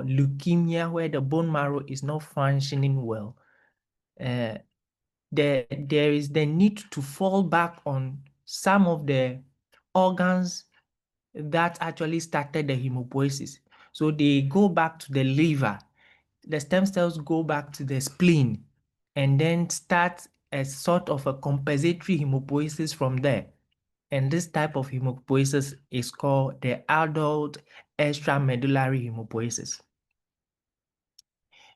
leukemia where the bone marrow is not functioning well, there is the need to fall back on some of the organs that actually started the hematopoiesis. So they go back to the liver, the stem cells go back to the spleen, and then start a sort of a compensatory hematopoiesis from there. And this type of hematopoiesis is called the adult extramedullary hematopoiesis.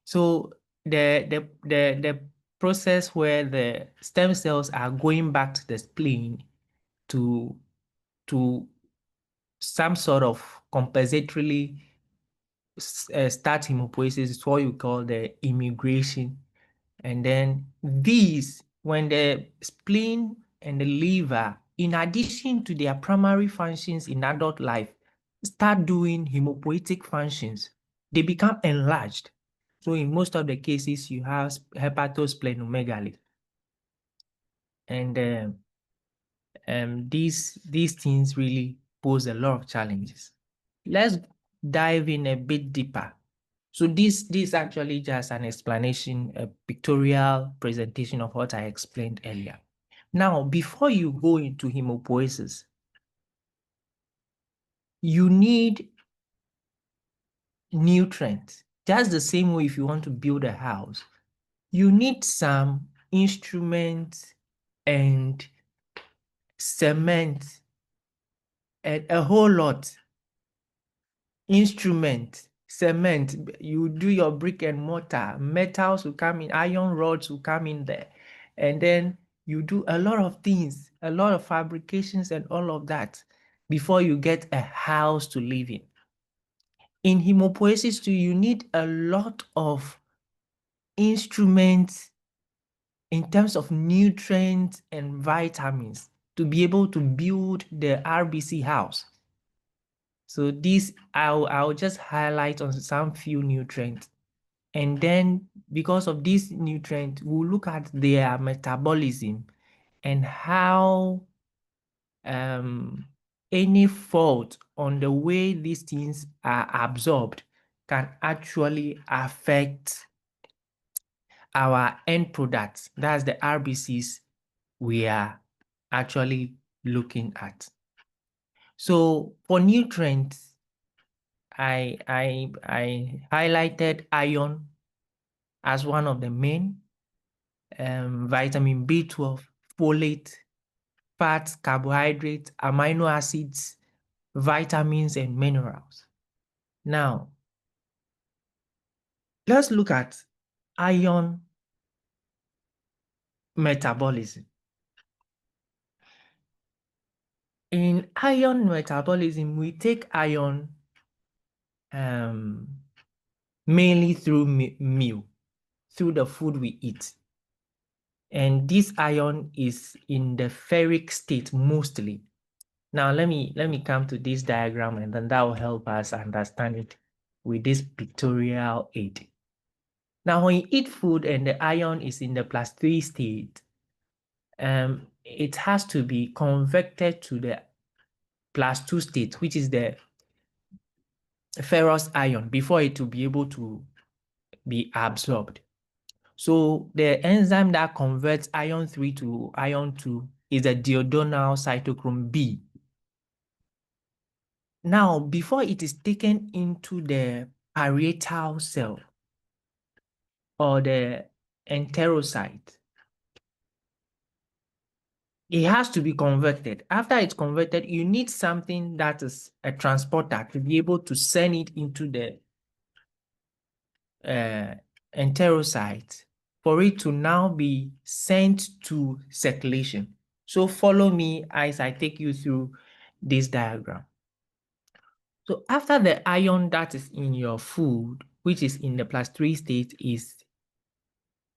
So the process where the stem cells are going back to the spleen to some sort of compensatorily start hematopoiesis is what you call the immigration. And then these, when the spleen and the liver, in addition to their primary functions in adult life, start doing hemopoietic functions, they become enlarged. So in most of the cases, you have hepatosplenomegaly. And these things really pose a lot of challenges. Let's dive in a bit deeper. So this is actually just an explanation, a pictorial presentation of what I explained earlier. Now, before you go into hemopoiesis, you need nutrients. Just the same way if you want to build a house, you need some instruments and cement and a whole lot. Instrument, cement, you do your brick and mortar, metals will come in, iron rods will come in there. And then you do a lot of things, a lot of fabrications and all of that before you get a house to live in. In hemopoiesis too, you need a lot of instruments in terms of nutrients and vitamins to be able to build the RBC house. So this, I'll just highlight on some few nutrients. And then because of these nutrients, we'll look at their metabolism and how any fault on the way these things are absorbed can actually affect our end products. That's the RBCs we are actually looking at. So for nutrients, I highlighted iron as one of the main, vitamin B12, folate, fats, carbohydrates, amino acids, vitamins, and minerals. Now, let's look at iron metabolism. In iron metabolism, we take iron mainly through meal, through the food we eat. And this iron is in the ferric state mostly. Now, let me come to this diagram, and then that will help us understand it with this pictorial aid. Now, when you eat food and the iron is in the +3 state, it has to be converted to the +2 state, which is the ferrous ion, before it will be able to be absorbed. So the enzyme that converts iron 3 to iron 2 is the duodenal cytochrome B. Now, before it is taken into the parietal cell or the enterocyte, it has to be converted. After it's converted, you need something that is a transporter to be able to send it into the enterocyte for it to now be sent to circulation. So follow me as I take you through this diagram. So after the iron that is in your food, which is in the +3 state,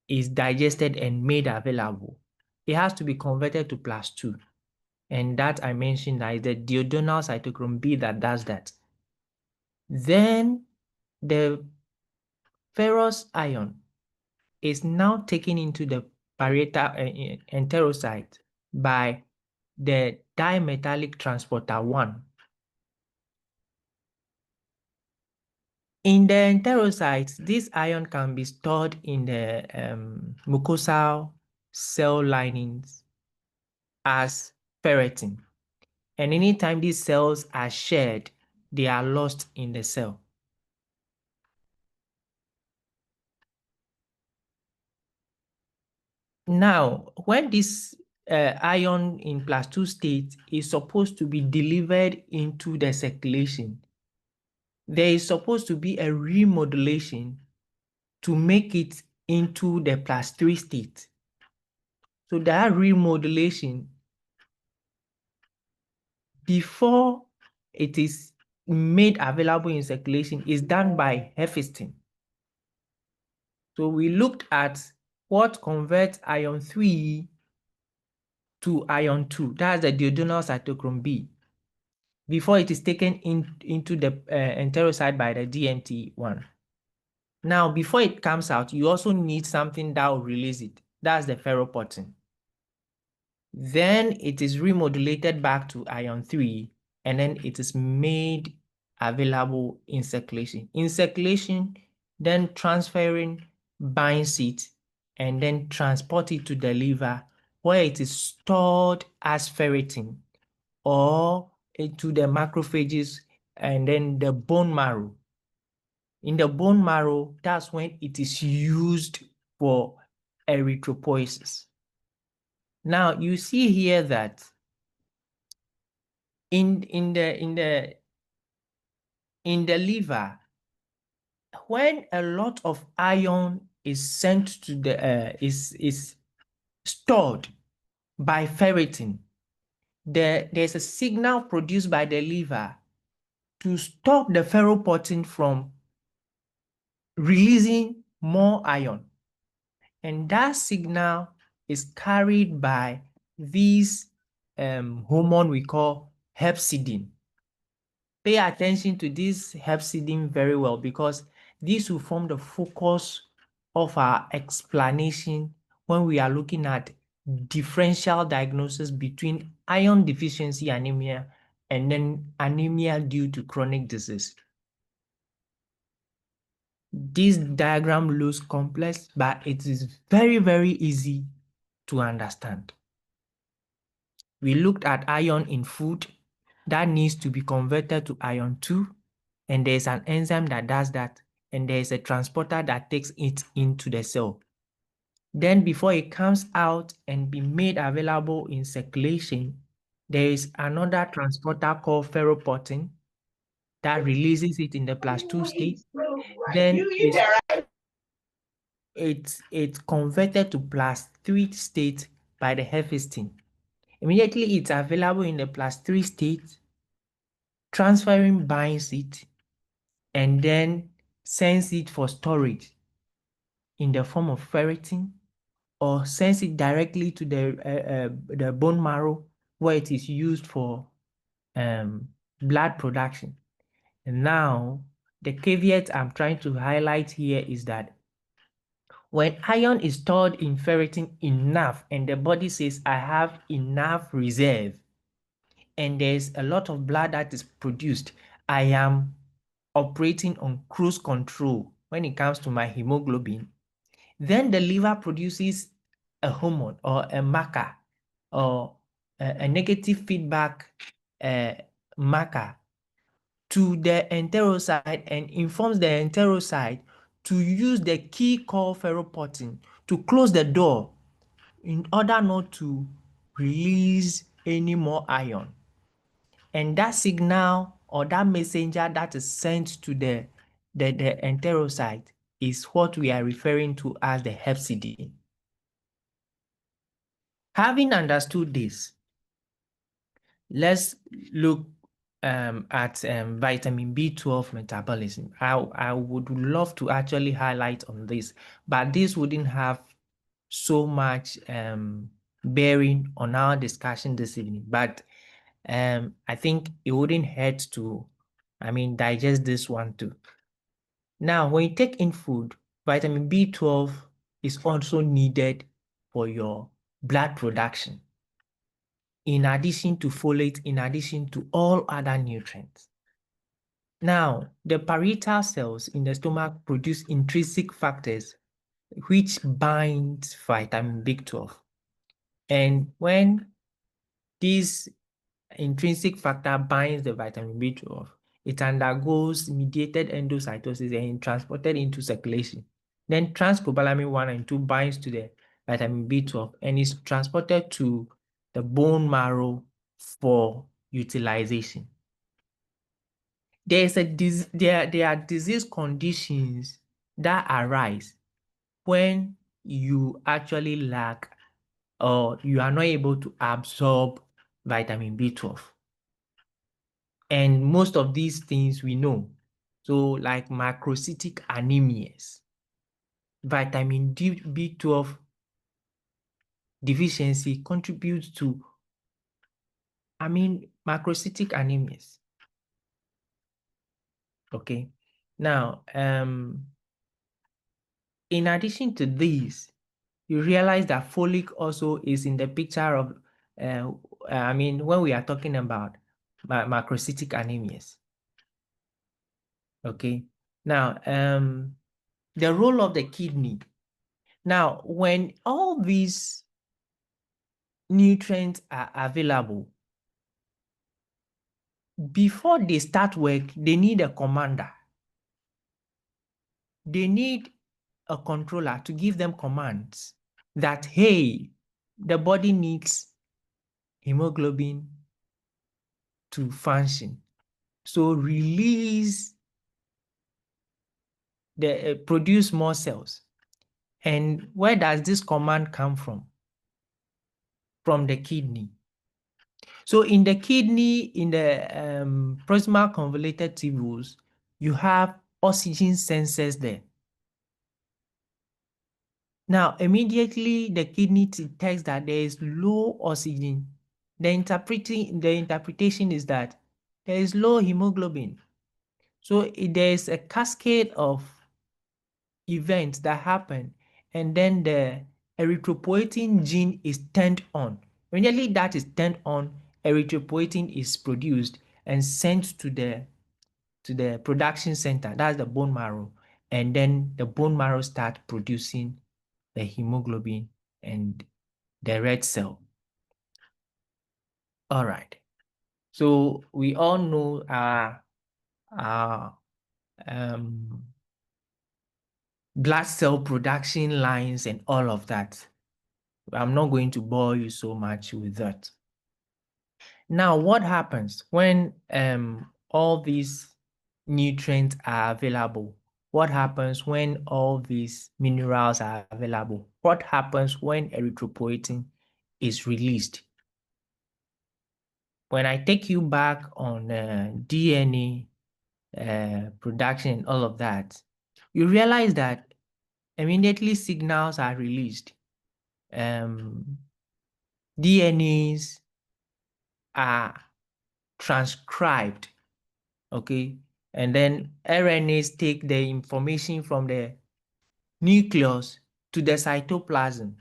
is digested and made available, it has to be converted to +2. And that I mentioned that is the duodenal cytochrome B that does that. Then the ferrous ion is now taken into the parietal enterocyte by the dimetallic transporter 1. In the enterocytes, this iron can be stored in the mucosal cell linings as ferritin. And anytime these cells are shed, they are lost in the cell. Now, when this iron in +2 state is supposed to be delivered into the circulation, there is supposed to be a remodulation to make it into the +3 state. So that remodulation, before it is made available in circulation, is done by hephaestin. So we looked at what converts iron 3 to iron 2. That's the duodenal cytochrome B, before it is taken into the enterocyte by the DNT1. Now, before it comes out, you also need something that will release it. That's the ferroportin. Then it is remodulated back to iron 3, and then it is made available in circulation. In circulation, then transferrin binds it and then transport it to the liver, where it is stored as ferritin, or to the macrophages and then the bone marrow. In the bone marrow, that's when it is used for erythropoiesis. Now you see here that in the liver, when a lot of iron is sent to the is stored by ferritin, there's a signal produced by the liver to stop the ferroportin from releasing more iron. And that signal is carried by this hormone we call hepcidin. Pay attention to this hepcidin very well, because this will form the focus of our explanation when we are looking at differential diagnosis between iron deficiency anemia and then anemia due to chronic disease. This diagram looks complex, but it is very, very easy to understand. We looked at iron in food that needs to be converted to iron 2, and there's an enzyme that does that, and there's a transporter that takes it into the cell. Then before it comes out and be made available in circulation, there is another transporter called ferroportin that releases it in the +2 state. Then it's converted to +3 state by the hephaestin. Immediately it's available in the +3 state, transferrin binds it and then sends it for storage in the form of ferritin, or sends it directly to the bone marrow, where it is used for blood production. And now, the caveat I'm trying to highlight here is that when iron is stored in ferritin enough and the body says, I have enough reserve, and there's a lot of blood that is produced, I am operating on cruise control when it comes to my hemoglobin, then the liver produces a hormone or a marker, or a negative feedback marker to the enterocyte, and informs the enterocyte to use the key called ferroportin to close the door in order not to release any more iron. And that signal or that messenger that is sent to the enterocyte is what we are referring to as the hepcidin. Having understood this, let's look at vitamin B12 metabolism. I would love to actually highlight on this, but this wouldn't have so much bearing on our discussion this evening. But I think it wouldn't hurt to, digest this one too. Now, when you take in food, vitamin B12 is also needed for your blood production, in addition to folate, in addition to all other nutrients. Now, the parietal cells in the stomach produce intrinsic factors which bind vitamin B12. And when this intrinsic factor binds the vitamin B12, it undergoes mediated endocytosis and transported into circulation. Then transcobalamin 1 and 2 binds to the vitamin B12 and is transported to the bone marrow for utilization. There are disease conditions that arise when you actually lack or you are not able to absorb vitamin B12. And most of these things we know. So like macrocytic anemias, vitamin D B12 deficiency contributes to, macrocytic anemias. Okay. Now, in addition to these, you realize that folic also is in the picture of, when we are talking about macrocytic anemias. Okay. Now, the role of the kidney. Now, when all these nutrients are available, before they start work, they need a commander. They need a controller to give them commands that, hey, the body needs hemoglobin to function. So release produce more cells. And where does this command come from? From the kidney. So in the kidney, in the proximal convoluted tubules, you have oxygen sensors there. Now, immediately the kidney detects that there is low oxygen. The interpretation is that there is low hemoglobin. So there is a cascade of events that happen, and then the erythropoietin gene is turned on. Immediately that is turned on, erythropoietin is produced and sent to the production center, that's the bone marrow, and then the bone marrow start producing the hemoglobin and the red cell. All right. So we all know our blood cell production lines and all of that. I'm not going to bore you so much with that. Now, what happens when all these nutrients are available? What happens when all these minerals are available? What happens when erythropoietin is released? When I take you back on DNA production and all of that, you realize that immediately signals are released. DNAs are transcribed, okay? And then RNAs take the information from the nucleus to the cytoplasm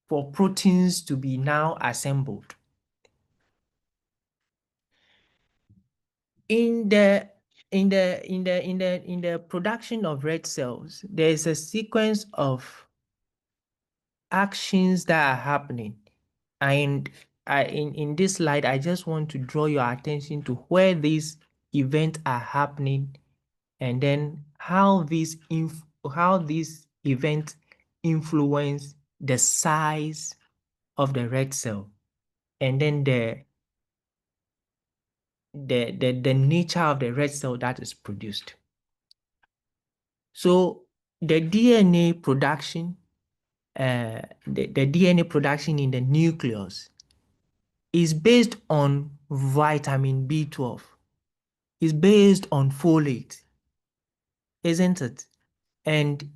for proteins to be now assembled. In the production of red cells, there is a sequence of actions that are happening. And in this slide, I just want to draw your attention to where these events are happening, and then how these events influence the size of the red cell, and then the nature of the red cell that is produced. So the DNA production, the DNA production in the nucleus is based on vitamin B12. It's based on folate, isn't it? And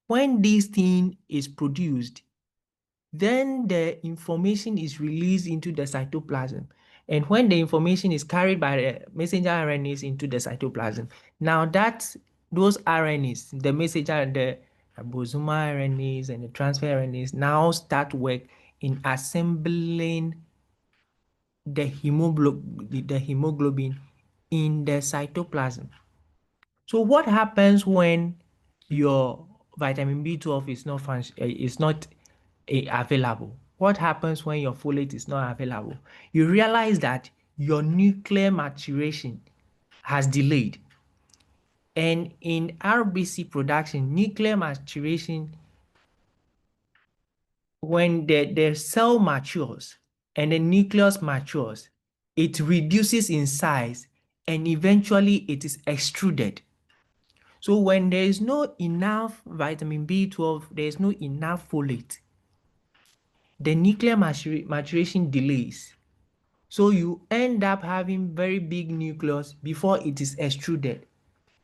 when this thing is produced, then the information is released into the cytoplasm. And when the information is carried by the messenger RNAs into the cytoplasm, now those RNAs, the messenger, the ribosomal RNAs and the transfer RNAs now start work in assembling the hemoglobin in the cytoplasm. So what happens when your vitamin B12 is not available? What happens when your folate is not available? You realize that your nuclear maturation has delayed. And in RBC production, nuclear maturation, when the cell matures and the nucleus matures, it reduces in size and eventually it is extruded. So when there is no enough vitamin B12, there is no enough folate, the nuclear maturation delays. So you end up having very big nucleus before it is extruded.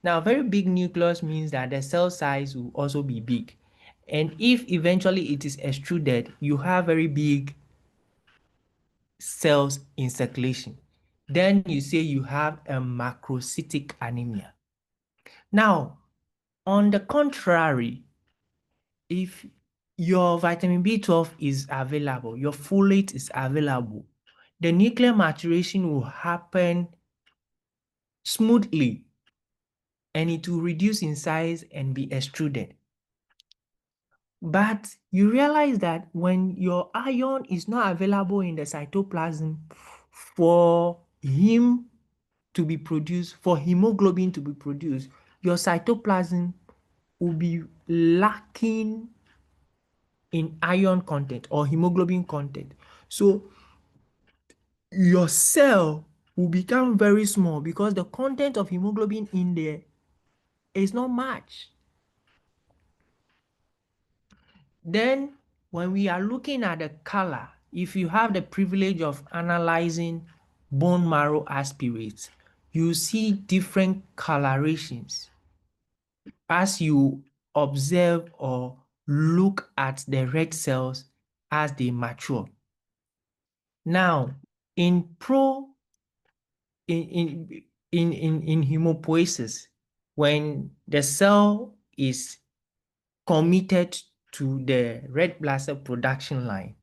Now, very big nucleus means that the cell size will also be big. And if eventually it is extruded, you have very big cells in circulation. Then you say you have a macrocytic anemia. Now, on the contrary, if your vitamin B12 is available, your folate is available, the nuclear maturation will happen smoothly and it will reduce in size and be extruded. But you realize that when your iron is not available in the cytoplasm for him to be produced, for hemoglobin to be produced, your cytoplasm will be lacking in iron content or hemoglobin content. So your cell will become very small because the content of hemoglobin in there is not much. Then when we are looking at the color, if you have the privilege of analyzing bone marrow aspirates, you see different colorations as you observe or look at the red cells as they mature. Now, in hematopoiesis, when the cell is committed to the red blood cell production line,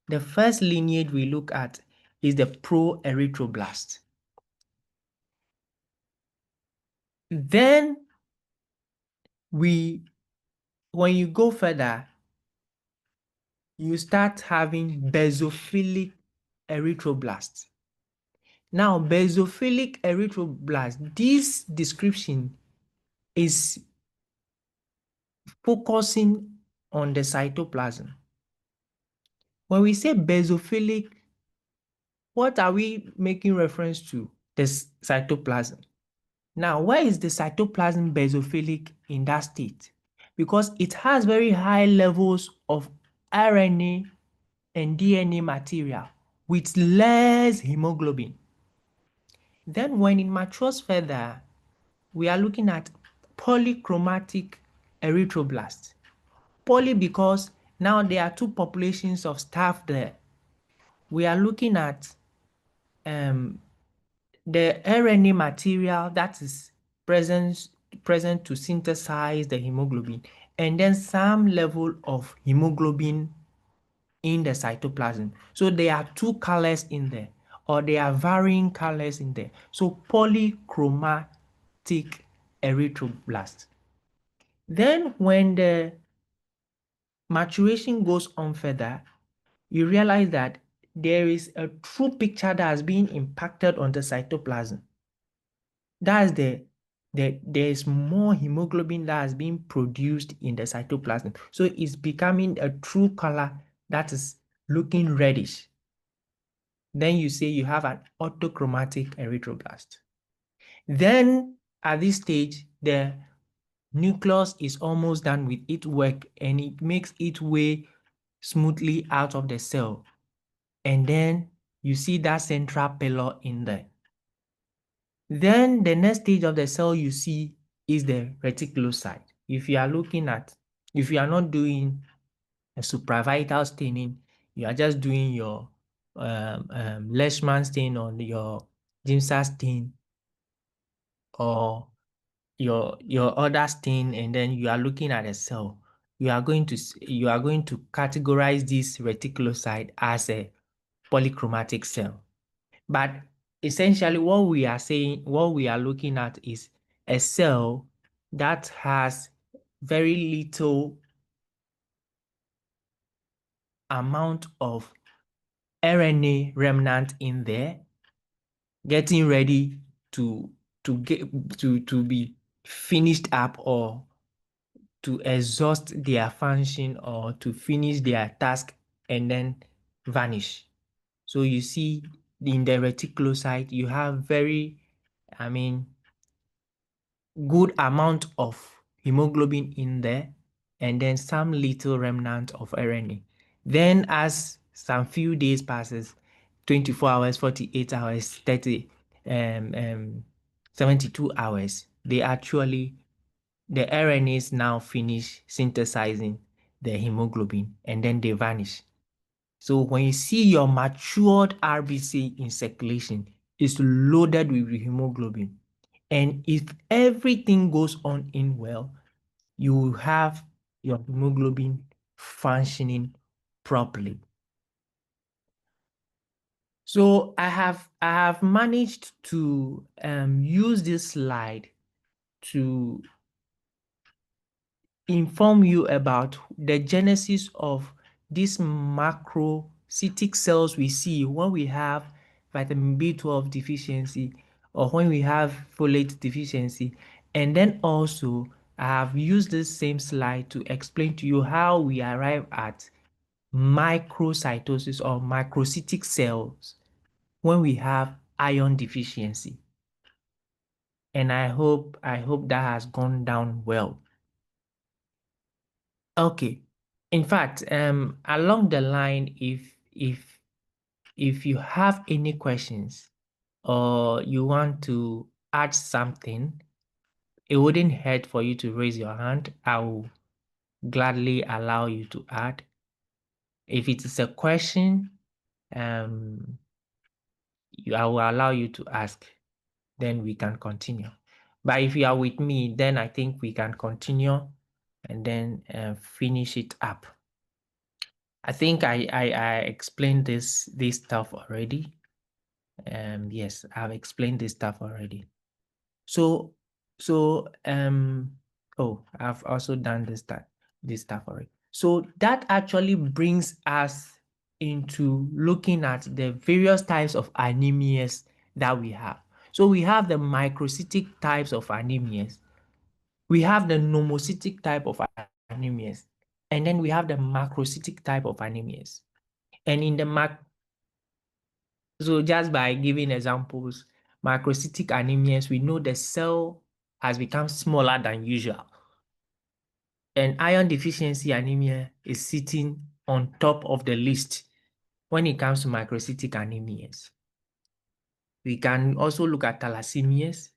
the first lineage we look at is the proerythroblast. Then when you go further, you start having basophilic erythroblasts. Now, basophilic erythroblast, this description is focusing on the cytoplasm. When we say basophilic, what are we making reference to? The cytoplasm. Now, why is the cytoplasm basophilic in that state? Because it has very high levels of RNA and DNA material with less hemoglobin. Then when it matures further, we are looking at polychromatic erythroblasts. Poly because now there are two populations of staph there. We are looking at the RNA material that is present to synthesize the hemoglobin, and then some level of hemoglobin in the cytoplasm. So there are two colors in there, or there are varying colors in there. So polychromatic erythroblast. Then when the maturation goes on further, you realize that there is a true picture that has been impacted on the cytoplasm. That's there's more hemoglobin that has been produced in the cytoplasm. So it's becoming a true color that is looking reddish. Then you say you have an autochromatic erythroblast. Then at this stage, the nucleus is almost done with its work and it makes its way smoothly out of the cell. And then you see that central pillar in there. Then the next stage of the cell you see is the reticulocyte. If you are not doing a supravital staining, you are just doing your Leishman stain or your Giemsa stain or your other stain, and then you are looking at a cell, you are going to categorize this reticulocyte as a polychromatic cell. But essentially what we are saying, what we are looking at is a cell that has very little amount of RNA remnant in there, getting ready to to be finished up or to exhaust their function or to finish their task and then vanish. So you see in the reticulocyte, you have very, I mean, good amount of hemoglobin in there and then some little remnant of RNA. Then as some few days passes, 24 hours, 48 hours, 30, 72 hours, the RNAs now finish synthesizing the hemoglobin and then they vanish. So when you see your matured RBC in circulation, it's loaded with hemoglobin. And if everything goes on in well, you will have your hemoglobin functioning properly. So I have managed to use this slide to inform you about the genesis of these macrocytic cells we see when we have vitamin B12 deficiency or when we have folate deficiency. And then also I have used this same slide to explain to you how we arrive at microcytosis or macrocytic cells when we have iron deficiency. And I hope that has gone down well. Okay. In fact, along the line, if you have any questions or you want to add something, it wouldn't hurt for you to raise your hand. I will gladly allow you to add. If it is a question, I will allow you to ask. Then we can continue. But if you are with me, then I think we can continue and then finish it up. I think I explained this stuff already. Yes, I've explained this stuff already. So oh, I've also done this stuff already. So that actually brings us into looking at the various types of anemias that we have. So we have the microcytic types of anemias. We have the nomocytic type of anemias. And then we have the macrocytic type of anemias. And in the so just by giving examples, macrocytic anemias, we know the cell has become smaller than usual. And iron deficiency anemia is sitting on top of the list when it comes to macrocytic anemias. We can also look at thalassemias,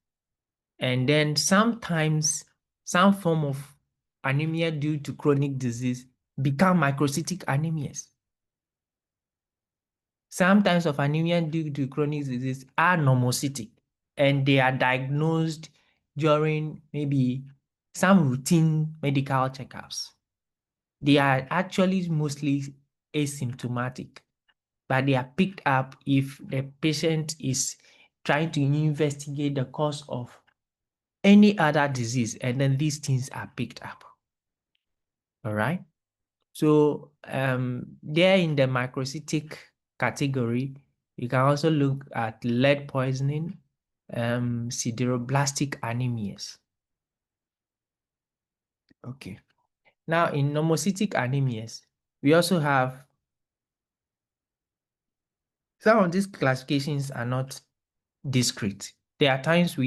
and then sometimes some form of anemia due to chronic disease become microcytic anemias. Some types of anemia due to chronic disease are nomocytic, and they are diagnosed during maybe some routine medical checkups. They are actually mostly asymptomatic, but they are picked up if the patient is trying to investigate the cause of any other disease, and then these things are picked up. All right. So there in the macrocytic category, you can also look at lead poisoning, sideroblastic anemias. Okay. Now in nomocytic anemias, we also have some of these classifications are not discrete. There are times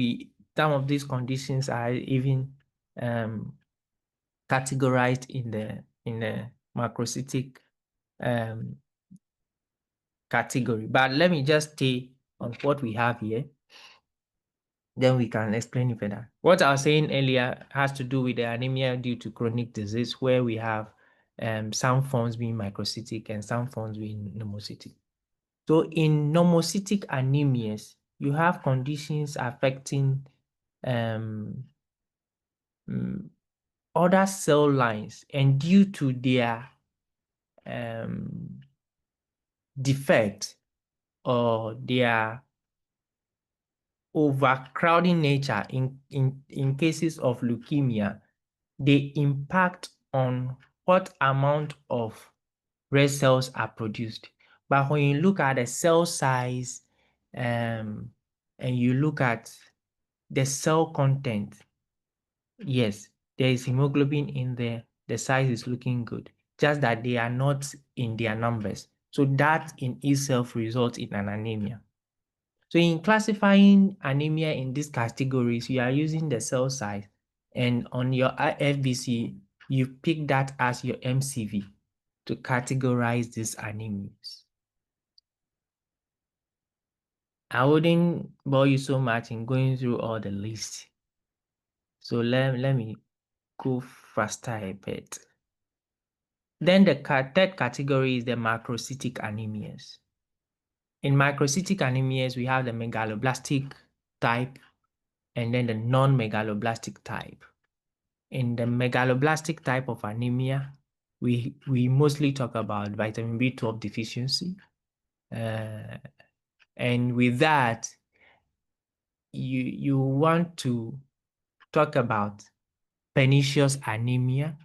some of these conditions are even categorized in the macrocytic category. But let me just stay on what we have here. Then we can explain it further. What I was saying earlier has to do with the anemia due to chronic disease, where we have some forms being microcytic and some forms being nomocytic. So in nomocytic anemias, you have conditions affecting other cell lines, and due to their defect or their overcrowding nature in cases of leukemia, they impact on what amount of red cells are produced. But when you look at the cell size and you look at the cell content, yes, there is hemoglobin in there. The size is looking good, just that they are not in their numbers. So that in itself results in an anemia. So in classifying anemia in these categories, you are using the cell size, and on your FBC, you pick that as your MCV to categorize these anemias. I wouldn't bore you so much in going through all the list. So let me go faster a bit. Then the third category is the macrocytic anemias. In macrocytic anemias, we have the megaloblastic type and then the non-megaloblastic type. In the megaloblastic type of anemia, we mostly talk about vitamin B12 deficiency. And with that, you want to talk about pernicious anemia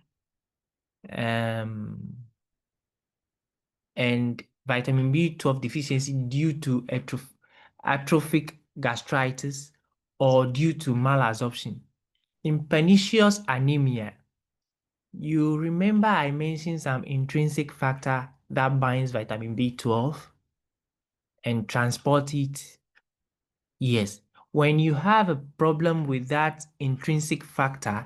and vitamin B12 deficiency due to atrophic gastritis or due to malabsorption. In pernicious anemia, you remember I mentioned some intrinsic factor that binds vitamin B12 and transport it. Yes, when you have a problem with that intrinsic factor,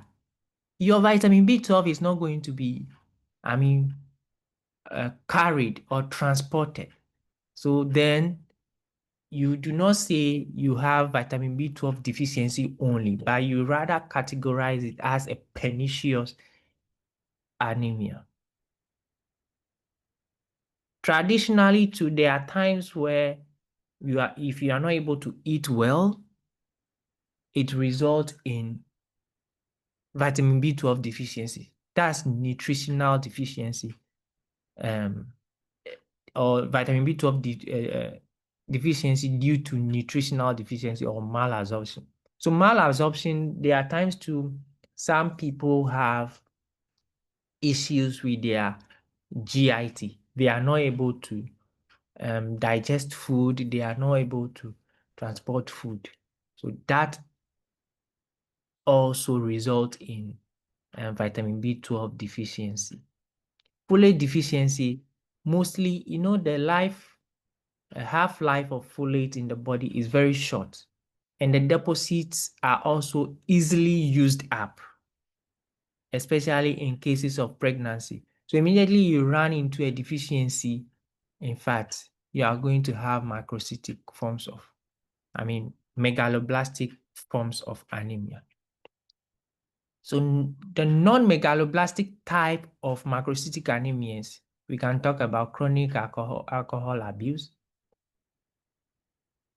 your vitamin B12 is not going to be, carried or transported. So then you do not say you have vitamin B12 deficiency only, but you rather categorize it as a pernicious anemia. Traditionally, too, there are times where if you are not able to eat well, it results in vitamin B12 deficiency. That's nutritional deficiency, or vitamin B12 deficiency due to nutritional deficiency or malabsorption. So malabsorption, there are times too, some people have issues with their GIT. They are not able to digest food. They are not able to transport food. So that also results in vitamin B12 deficiency. Folate deficiency, mostly, the half-life of folate in the body is very short, and the deposits are also easily used up, especially in cases of pregnancy. So immediately you run into a deficiency, in fact, you are going to have macrocytic forms of, megaloblastic forms of anemia. So the non-megaloblastic type of macrocytic anemias, we can talk about chronic alcohol abuse.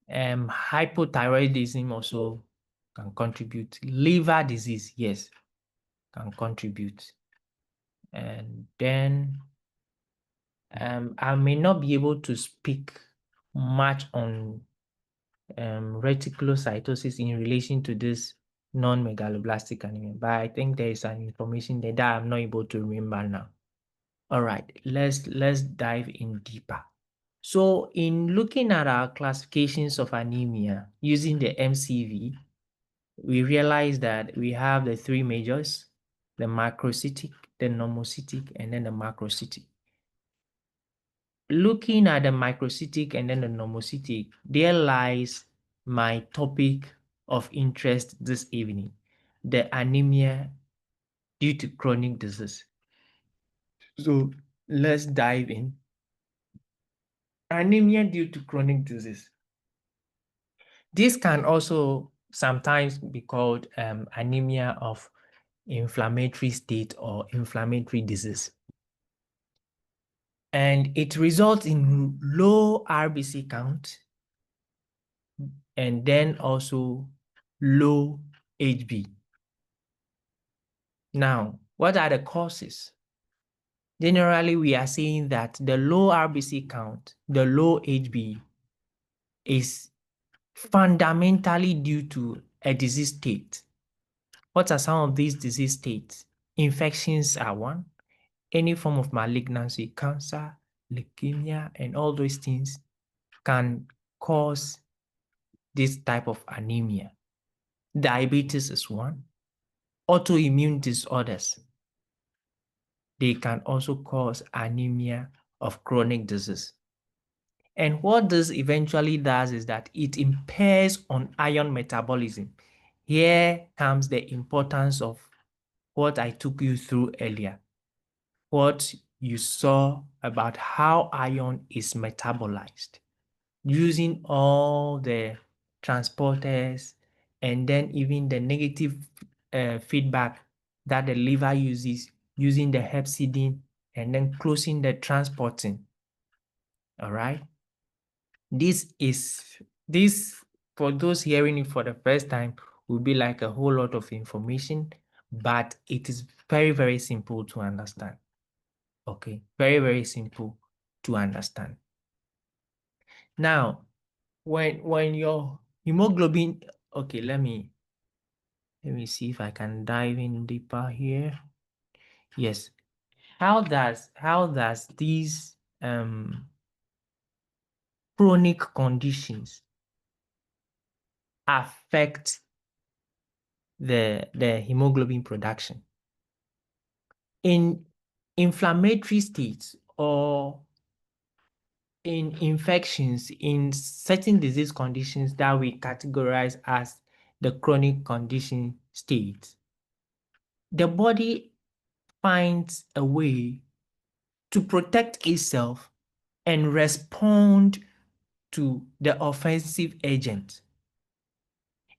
Hypothyroidism also can contribute. Liver disease, yes, can contribute. And then I may not be able to speak much on reticulocytosis in relation to this non-megaloblastic anemia, but I think there is some information there that I'm not able to remember now. All right, let's dive in deeper. So in looking at our classifications of anemia using the MCV, we realize that we have the three majors: the macrocytic, the normocytic, and then the macrocytic. Looking at the microcytic and then the normocytic, there lies my topic of interest this evening, the anemia due to chronic disease. So let's dive in. Anemia due to chronic disease. This can also sometimes be called anemia of inflammatory state or inflammatory disease. And it results in low RBC count and then also low HB. Now, what are the causes? Generally, we are saying that the low RBC count, the low HB is fundamentally due to a disease state. What are some of these disease states? Infections are one. Any form of malignancy, cancer, leukemia, and all those things can cause this type of anemia. Diabetes is one. Autoimmune disorders, they can also cause anemia of chronic disease. And what this eventually does is that it impairs on iron metabolism. Here comes the importance of what I took you through earlier, what you saw about how iron is metabolized using all the transporters and then even the negative feedback that the liver uses using the hepcidin and then closing the transporting. All right. This for those hearing it for the first time will be like a whole lot of information, but it is very, very simple to understand. Okay, very, very simple to understand. Now, when your hemoglobin, okay, let me see if I can dive in deeper here. Yes. How does these chronic conditions affect the hemoglobin production? In inflammatory states or in infections, in certain disease conditions that we categorize as the chronic condition state, the body finds a way to protect itself and respond to the offensive agent.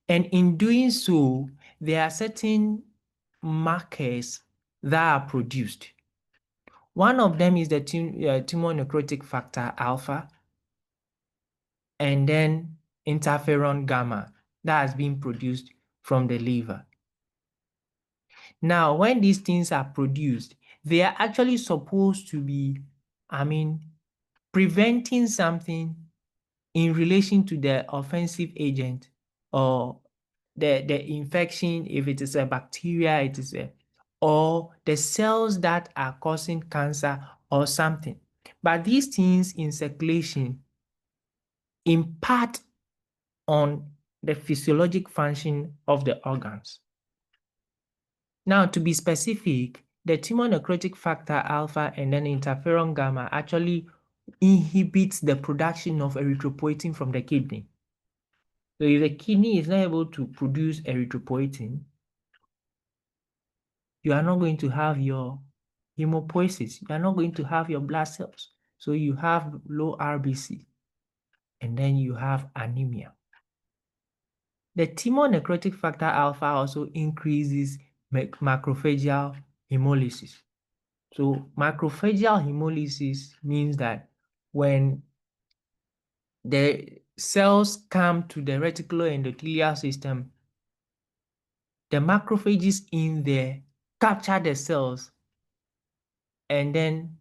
And in doing so, there are certain markers that are produced. One of them is the tumor necrotic factor alpha, and then interferon gamma that has been produced from the liver. Now, when these things are produced, they are actually supposed to be, preventing something in relation to the offensive agent or the infection, if it is a bacteria, or the cells that are causing cancer or something. But these things in circulation impart on the physiologic function of the organs. Now, to be specific, the tumor necrotic factor alpha and then interferon gamma actually inhibits the production of erythropoietin from the kidney. So if the kidney is not able to produce erythropoietin, you are not going to have your hemopoiesis. You are not going to have your blood cells. So you have low RBC, and then you have anemia. The tumor necrotic factor alpha also increases macrophageal hemolysis. So macrophageal hemolysis means that when the cells come to the reticuloendothelial system, the macrophages in there capture the cells, and then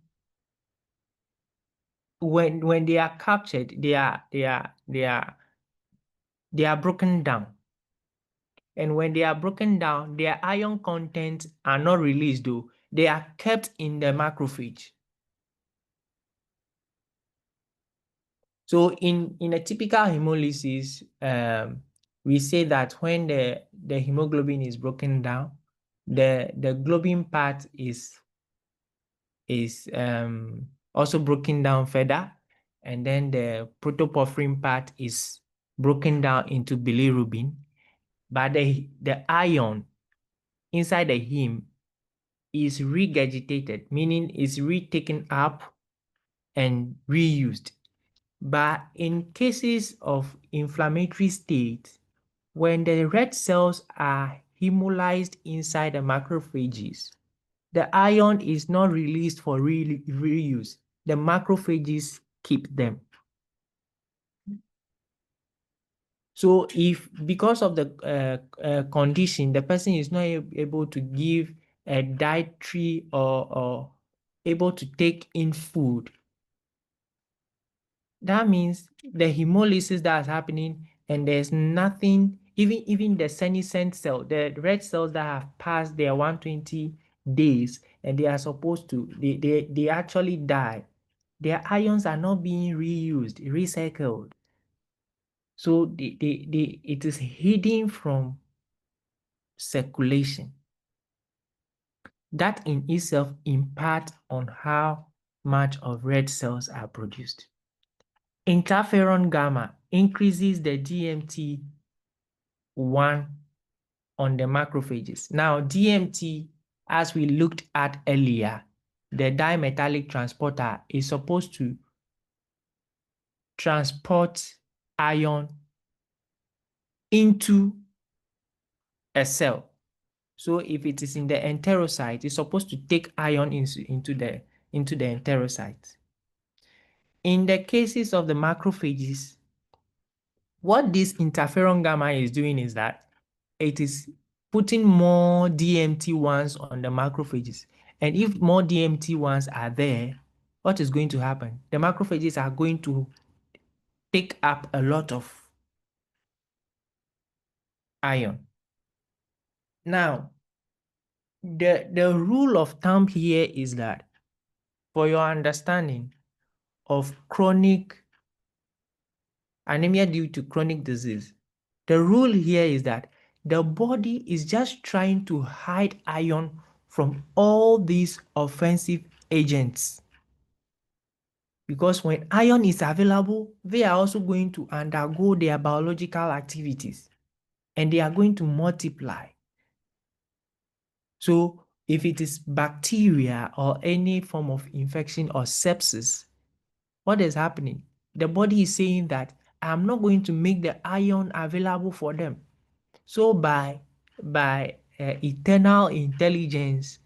when they are captured, they are broken down. And when they are broken down, their ion contents are not released though. They are kept in the macrophage. So in a typical hemolysis, we say that when the hemoglobin is broken down, the globin part is also broken down further, and then the protoporphyrin part is broken down into bilirubin, but the ion inside the heme is regurgitated, meaning it's retaken up and reused. But in cases of inflammatory states, when the red cells are hemolyzed inside the macrophages, the ion is not released for reuse. The macrophages keep them. So if because of the condition, the person is not able to give a dietary or able to take in food, that means the hemolysis that is happening and there's nothing, even the senescent cell, the red cells that have passed their 120 days and they are supposed to, they actually die. Their ions are not being reused, recycled. So it is hidden from circulation. That in itself impacts on how much of red cells are produced. Interferon gamma increases the DMT1 on the macrophages. Now, DMT, as we looked at earlier, the dimetallic transporter is supposed to transport ion into a cell. So if it is in the enterocyte, it's supposed to take ion into the enterocyte. In the cases of the macrophages, what this interferon gamma is doing is that it is putting more DMT1s on the macrophages. And if more DMT1s are there, what is going to happen? The macrophages are going to take up a lot of ion. Now, the rule of thumb here is that for your understanding of chronic anemia due to chronic disease, the rule here is that the body is just trying to hide iron from all these offensive agents. Because when iron is available, they are also going to undergo their biological activities and they are going to multiply. So if it is bacteria or any form of infection or sepsis, what is happening? The body is saying that I'm not going to make the iron available for them. So by eternal intelligence,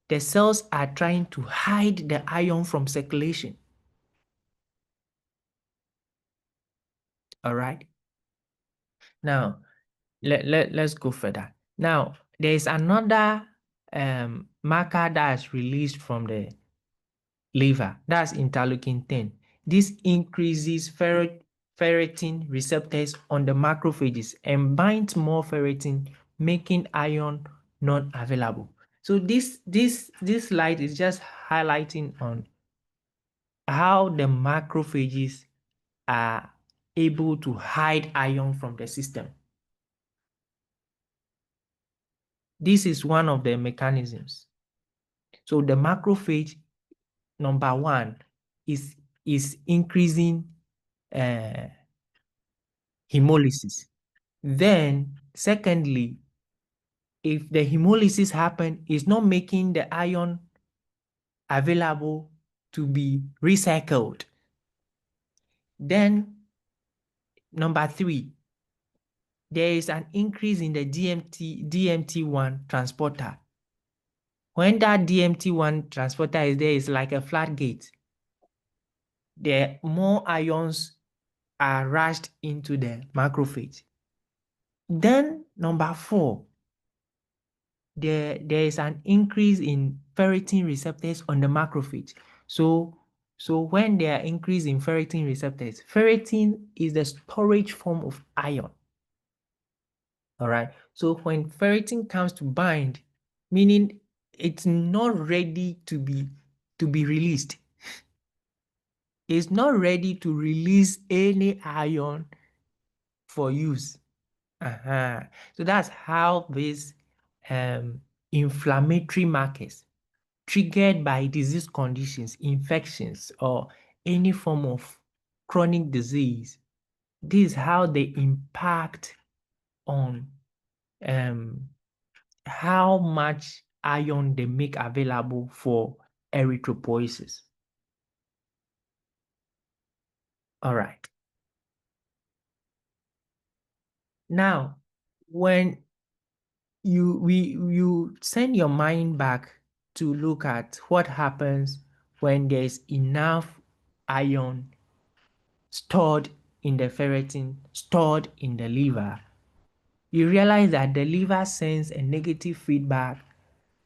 the cells are trying to hide the iron from circulation. All right. Now, let's go further. Now, there is another marker that is released from the liver. That's interleukin-10. This increases ferritin receptors on the macrophages and binds more ferritin, making iron not available. So this slide is just highlighting on how the macrophages are able to hide iron from the system. This is one of the mechanisms. So the macrophage, number one, is increasing hemolysis. Then, secondly, if the hemolysis happen, it's not making the iron available to be recycled. Then, number three, there is an increase in the DMT1 transporter. When that DMT1 transporter is there, it's like a floodgate. The more ions are rushed into the macrophage. Then number four, there is an increase in ferritin receptors on the macrophage. So when there are increase in ferritin receptors, ferritin is the storage form of iron. All right. So when ferritin comes to bind, meaning it's not ready to be released. It's not ready to release any iron for use. So that's how these inflammatory markers triggered by disease conditions, infections, or any form of chronic disease, this is how they impact on how much iron they make available for erythropoiesis. All right. Now, when you send your mind back to look at what happens when there's enough iron stored in the ferritin, stored in the liver, you realize that the liver sends a negative feedback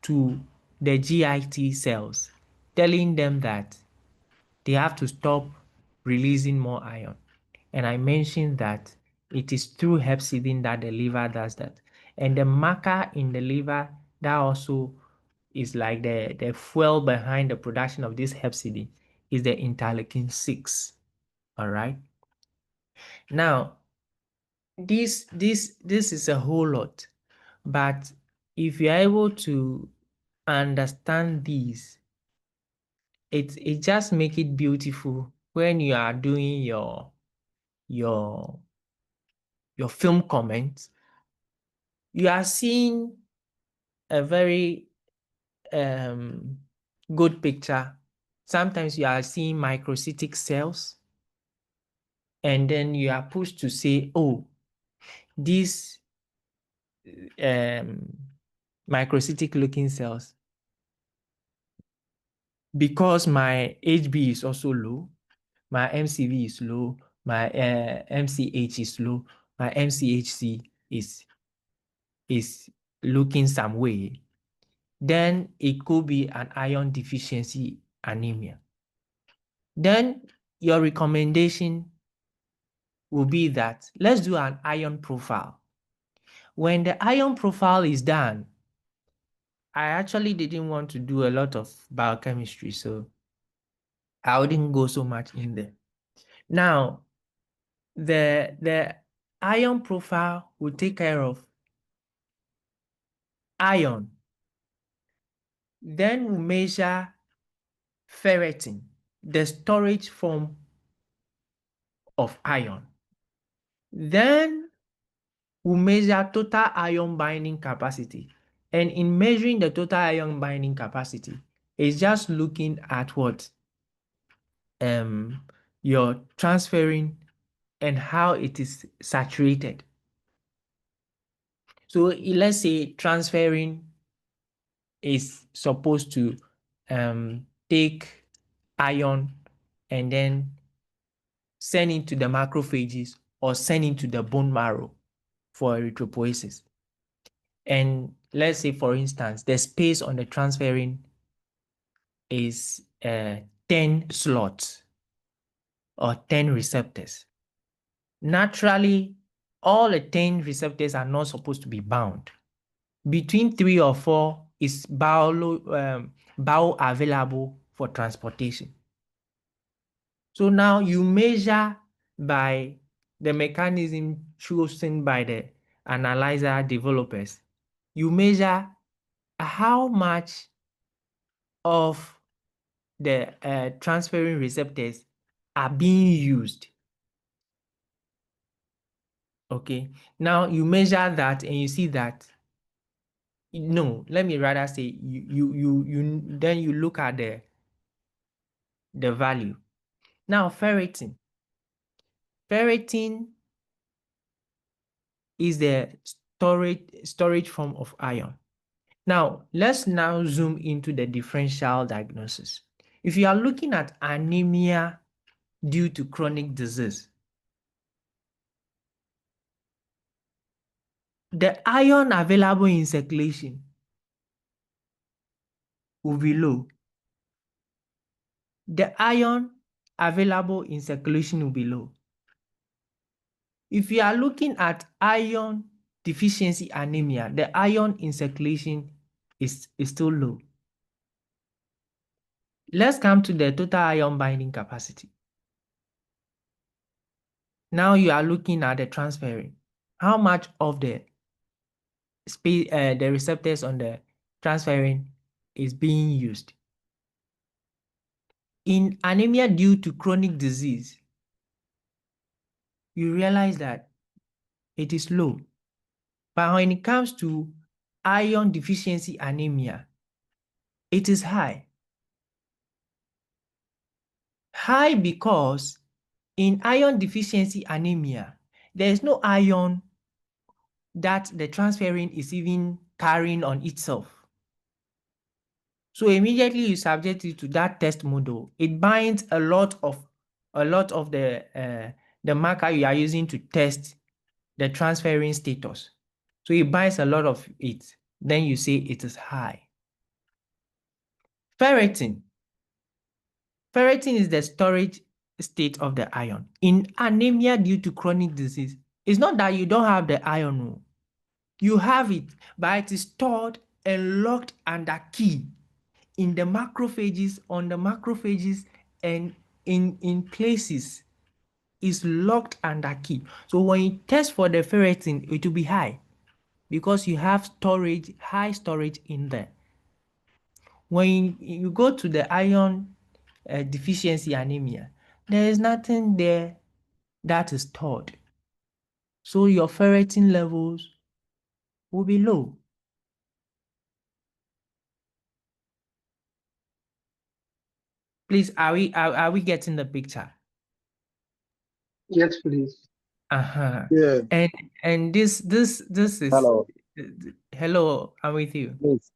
to the GIT cells, telling them that they have to stop releasing more iron. And I mentioned that It is through hepcidin that the liver does that. And the marker in the liver that also is like the fuel behind the production of this hepcidin is the interleukin 6. All right. Now, this is a whole lot, but if you're able to understand these, it just make it beautiful when you are doing your film comments. You are seeing a very good picture. Sometimes you are seeing microcytic cells, and then you are pushed to say, oh, these microcytic looking cells, because my HB is also low, my MCV is low, my MCH is low, my MCHC is looking some way, then it could be an iron deficiency anemia. Then your recommendation will be that let's do an iron profile. When the iron profile is done, I actually didn't want to do a lot of biochemistry, so I wouldn't go so much in there. Now, the iron profile will take care of iron. Then we measure ferritin, the storage form of iron. Then we measure total ion binding capacity. And in measuring the total ion binding capacity, it's just looking at what your transferrin and how it is saturated. So let's say transferrin is supposed to take ion and then send into the macrophages or send into the bone marrow for erythropoiesis. And let's say, for instance, the space on the transferrin is 10 slots or 10 receptors. Naturally, all the 10 receptors are not supposed to be bound. Between 3 or 4 is bioavailable for transportation. So now you measure by the mechanism chosen by the analyzer developers. You measure how much of the transferrin receptors are being used. Okay, now you measure that and you see that, no, let me rather say you then you look at the value. Now ferritin is the storage form of iron. Now let's now zoom into the differential diagnosis. If you are looking at anemia due to chronic disease, the iron available in circulation will be low. The iron available in circulation will be low. If you are looking at iron deficiency anemia, the iron in circulation is still low. Let's come to the total ion binding capacity. Now you are looking at the transferrin. How much of the space, the receptors on the transferrin is being used? In anemia due to chronic disease, you realize that it is low. But when it comes to iron deficiency anemia, it is high. High because in iron deficiency anemia, there is no iron that the transferrin is even carrying on itself. So immediately you subject it to that test model, it binds a lot of the marker you are using to test the transferrin status. So it binds a lot of it. Then you say it is high. Ferritin. Ferritin is the storage state of the iron. In anemia due to chronic disease, It's not that you don't have the iron. No. You have it, but it is stored and locked under key in the macrophages, on the macrophages, and in places is locked under key. So when you test for the ferritin, it will be high because you have storage, high storage in there. When you go to the iron deficiency anemia, there is nothing there that is stored. So your ferritin levels will be low. Please, are we getting the picture? Yes, please. Uh-huh. Yeah. And this is Hello, hello, I'm with you. please.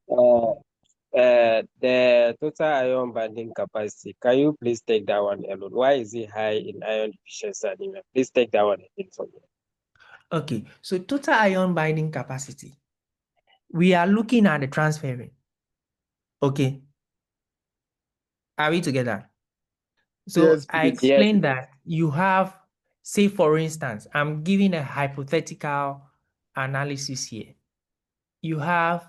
The total iron binding capacity. Can you please take that one alone? Why is it high in iron deficiency anemia? Please take that one again for me. Okay, so total ion binding capacity. We are looking at the transferrin. Okay. Are we together? So Yes, I please. Yes, explained please. that you have, say for instance, I'm giving a hypothetical analysis here. You have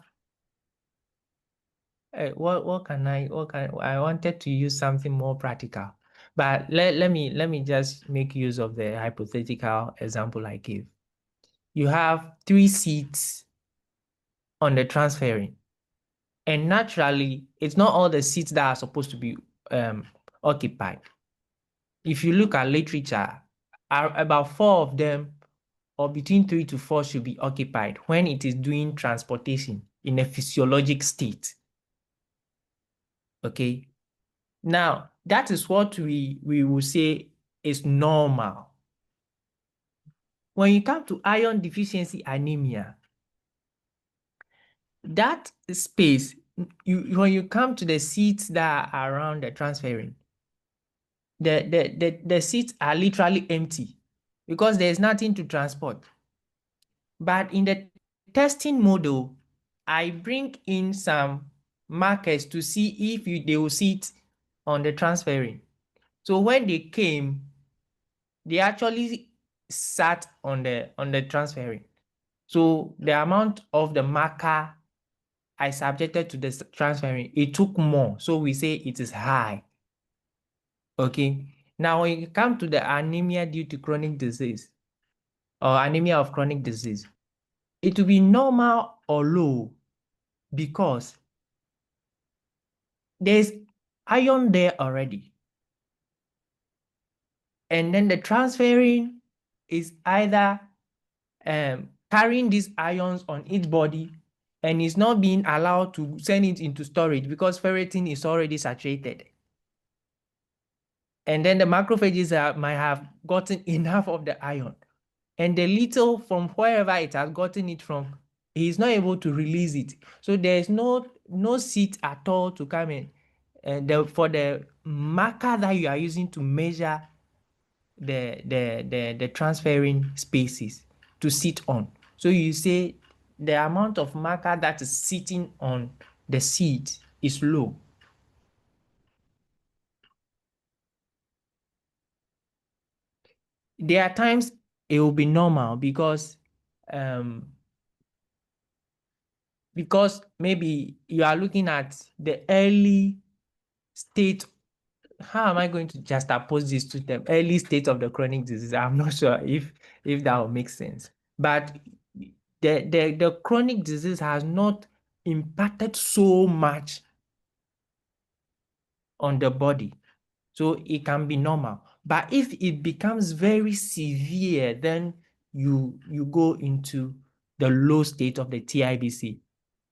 what can I wanted to use something more practical, but let me just make use of the hypothetical example I gave. You have 3 seats on the transferring, and naturally it's not all the seats that are supposed to be occupied. If you look at literature, about 4 of them, or between 3 to 4, should be occupied when it is doing transportation in a physiologic state. Okay. Now, that is what we will say is normal. When you come to iron deficiency anemia, that space, when you come to the seats that are around the transferrin, the seats are literally empty because there's nothing to transport. But in the testing model, I bring in some markers to see if they will sit on the transferrin. So when they came, they actually sat on the transferrin. So the amount of the marker I subjected to the transferrin, it took more. So we say it is high. Okay. Now when you come to the anemia due to chronic disease or anemia of chronic disease, it will be normal or low because there's iron there already. And then the transferrin is either carrying these ions on its body and is not being allowed to send it into storage because ferritin is already saturated. And then the macrophages might have gotten enough of the ion. And the little from wherever it has gotten it from, he is not able to release it. So there is no seat at all to come in. And for the marker that you are using to measure the transferring spaces to sit on. So you say the amount of marker that is sitting on the seat is low. There are times it will be normal because maybe you are looking at the early state. How am I going to juxtapose these to them? Early state of the chronic disease. I'm not sure if that will make sense. But the chronic disease has not impacted so much on the body. So it can be normal. But if it becomes very severe, then you go into the low state of the TIBC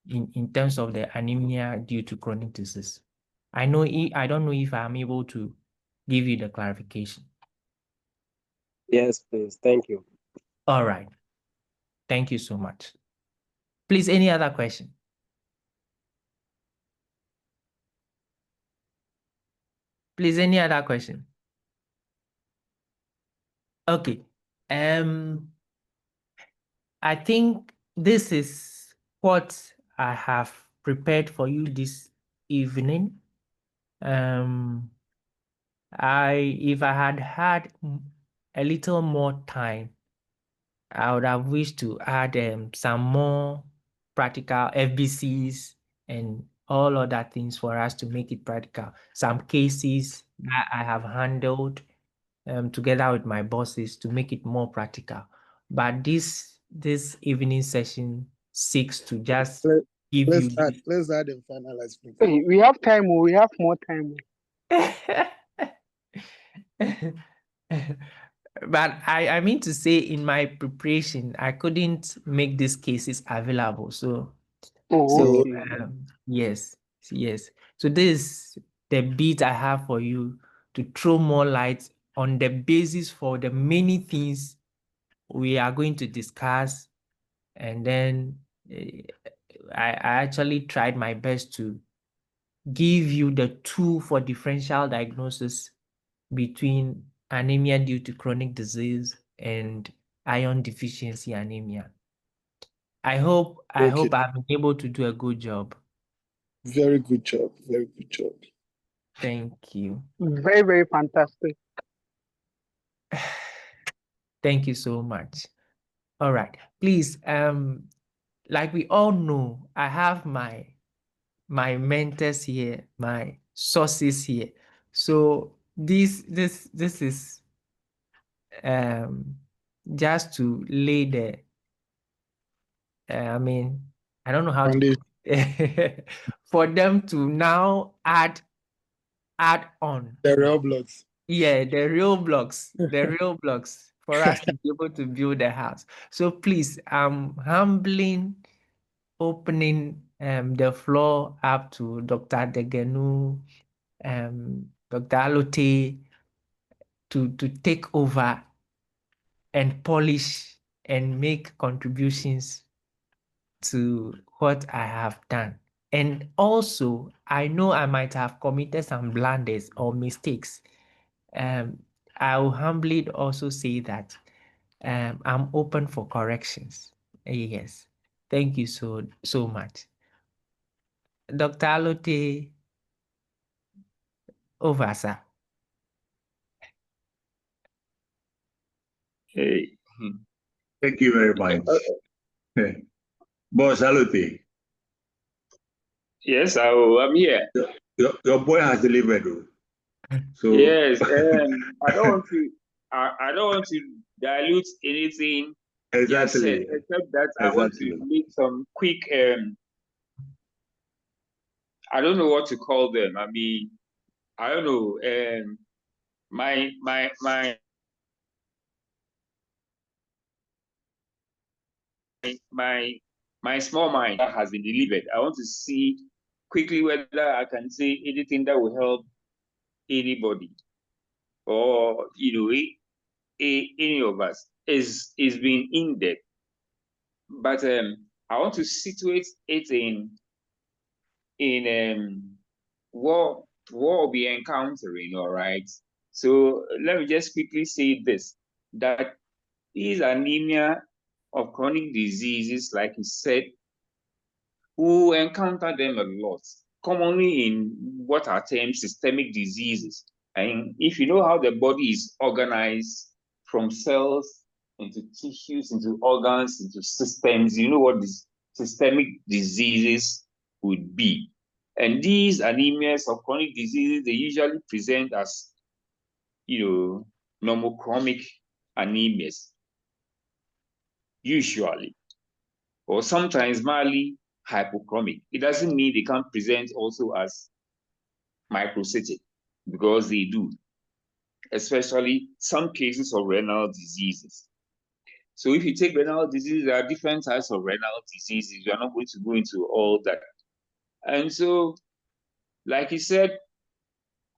in terms of the anemia due to chronic disease. I don't know if I'm able to give you the clarification. Yes, please. Thank you. All right. Thank you so much. Please, any other question? Please, any other question? Okay. I think this is what I have prepared for you this evening. If I had a little more time, I would have wished to add some more practical FBCs and all other things for us to make it practical. Some cases that I have handled together with my bosses to make it more practical. But this evening session seeks to just give you Let's add and finalize. Hey, we have time. We have more time. But I mean to say, in my preparation, I couldn't make these cases available. So Okay. yes. So this is the bit I have for you to throw more light on the basis for the many things we are going to discuss. And then I actually tried my best to give you the tool for differential diagnosis between anemia due to chronic disease and iron deficiency anemia. I hope I've been able to do a good job. Very good job. Very good job. Thank you. Very, very fantastic. Thank you so much. All right. Please, like we all know, I have my mentors here, my sources here. So this is just to lay the I mean, I don't know how to for them to now add on the real blocks. Yeah, the real blocks, for us to be able to build a house. So please, I'm humbling, opening the floor up to Dr. Degenu, Dr. Alote to take over and polish and make contributions to what I have done. And also, I know I might have committed some blunders or mistakes. I will humbly also say that I'm open for corrections. Yes. Thank you so much. Dr. Alote, over, sir. Hey. Thank you very much. Boss Alote. Yes, I'm here. Your boy has delivered. So yes, I don't want to dilute anything. Exactly. Yes, except that I want to make some quick I don't know what to call them. I mean, I don't know. My small mind has been delivered. I want to see quickly whether I can say anything that will help anybody, or any of us. Is being in depth, but I want to situate it in what we'll be encountering. All right. So let me just quickly say this: that is anemia of chronic diseases, like you said, we encounter them a lot, commonly in what are termed systemic diseases. And if you know how the body is organized from cells into tissues, into organs, into systems, you know what these systemic diseases would be. And these anemias of chronic diseases, they usually present as, normochromic anemias, usually, or sometimes mildly hypochromic. It doesn't mean they can't present also as microcytic, because they do, especially some cases of renal diseases. So if you take renal disease, there are different types of renal diseases. We are not going to go into all that. And so, like you said,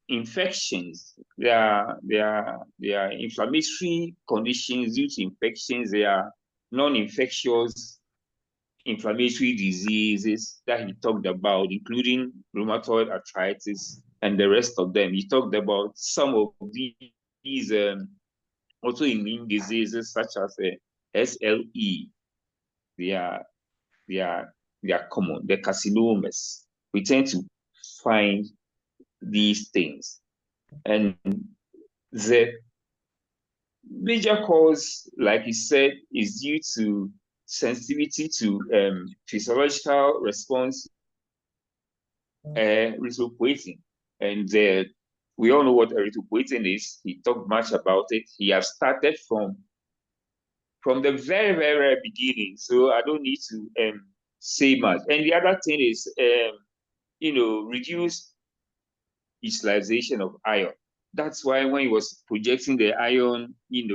infections, they are inflammatory conditions due to infections. They are non-infectious inflammatory diseases that he talked about, including rheumatoid arthritis and the rest of them. He talked about some of these autoimmune diseases, such as SLE. They are common. The carcinomas. We tend to find these things, and the Major cause, like you said, is due to sensitivity to physiological response, erythropoietin. And we all know what erythropoietin is. He talked much about it. He has started from the very, very, very beginning. So I don't need to say much. And the other thing is, reduce utilization of iron. That's why when he was projecting the iron, he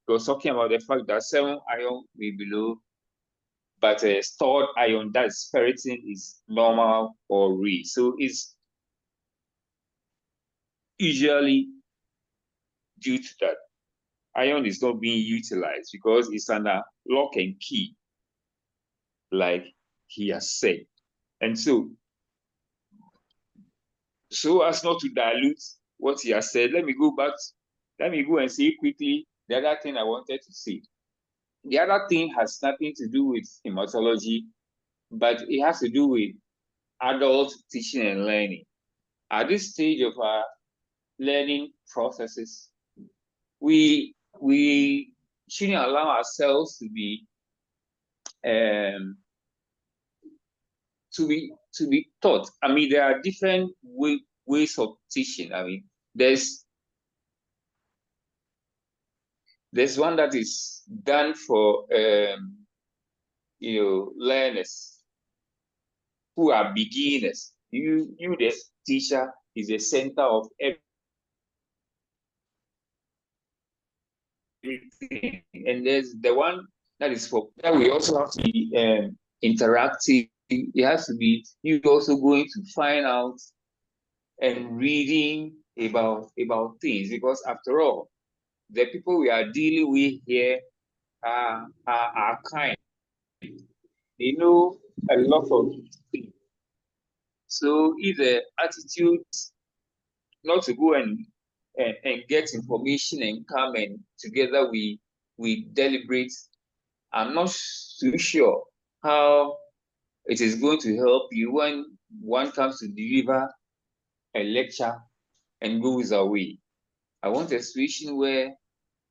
was talking about the fact that 7 iron may be low, but stored iron, that's ferritin, is normal or real. So it's usually due to that. Iron is not being utilized because it's under lock and key, like he has said. And so as not to dilute what he has said, let me go and say quickly the other thing I wanted to say. The other thing has nothing to do with hematology, but it has to do with adult teaching and learning. At this stage of our learning processes, we shouldn't allow ourselves to be taught. I mean, there are different ways of teaching. I mean, there's one that is done for learners who are beginners. You the teacher is the center of everything. And there's the one that is for that we also have to be interactive. It has to be you also going to find out and reading about things, because after all, the people we are dealing with here are kind. They know a lot of things. So if the attitude not to go and get information and come and together we deliberate, I'm not too sure how it is going to help you when one comes to deliver a lecture and goes away. I want a situation where,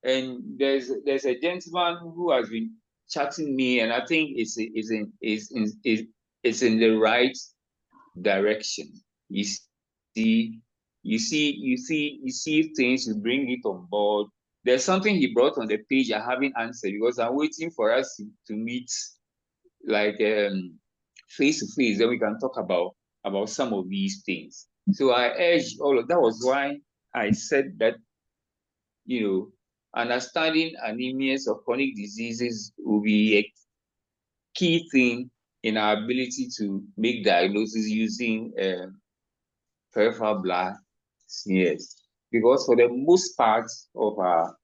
and there's a gentleman who has been chatting me, and I think it's in the right direction. You see things, you bring it on board. There's something he brought on the page I haven't answered because I'm waiting for us to meet, like face to face, then we can talk about some of these things. So I urge all of that. Was why I said that, understanding anemias of chronic diseases will be a key thing in our ability to make diagnosis using peripheral blood smears. Because for the most part of our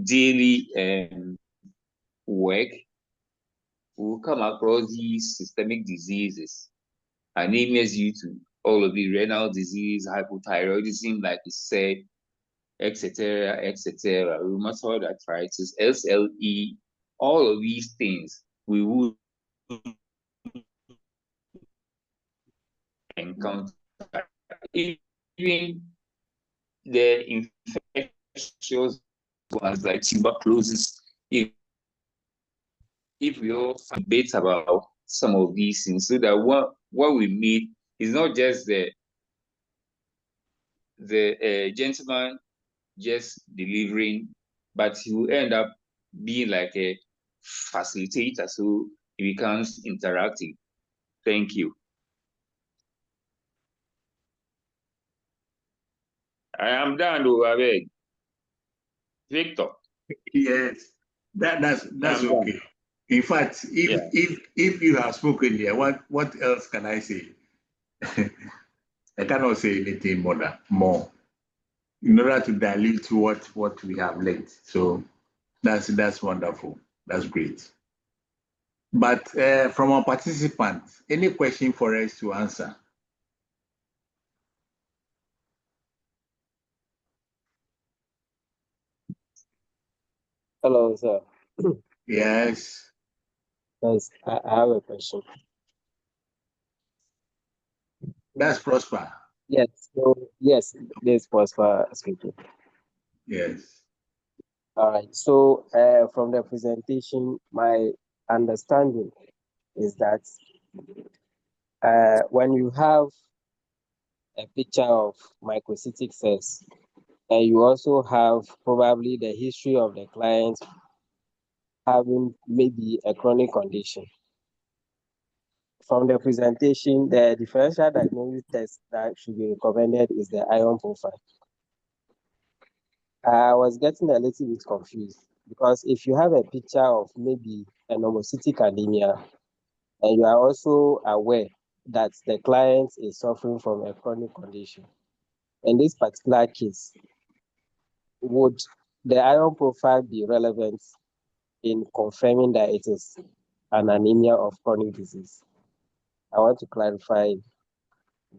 daily work, we'll come across these systemic diseases. Anemia is due to all of the renal disease, hypothyroidism, like you said, etc., rheumatoid arthritis, SLE, all of these things we would encounter. Even the infectious ones like tuberculosis, if we all debate about some of these things, so that what we need is not just the gentleman just delivering, but he will end up being like a facilitator, so it becomes interactive. Thank you. I am done, Abeg. Victor. Yes, that's okay. In fact, if you have spoken here, what else can I say? I cannot say anything more in order to dilute what we have learned. So that's wonderful. That's great. But from our participants, any question for us to answer? Hello, sir. Yes. Yes, I have a question. That's Prosper. Yes, so yes, this was for speaking. Yes. All right. So from the presentation, my understanding is that when you have a picture of microcytic cells, and you also have probably the history of the client having maybe a chronic condition. From the presentation, the differential diagnosis test that should be recommended is the iron profile. I was getting a little bit confused because if you have a picture of maybe a normocytic anemia, and you are also aware that the client is suffering from a chronic condition, in this particular case, would the iron profile be relevant in confirming that it is an anemia of chronic disease? I want to clarify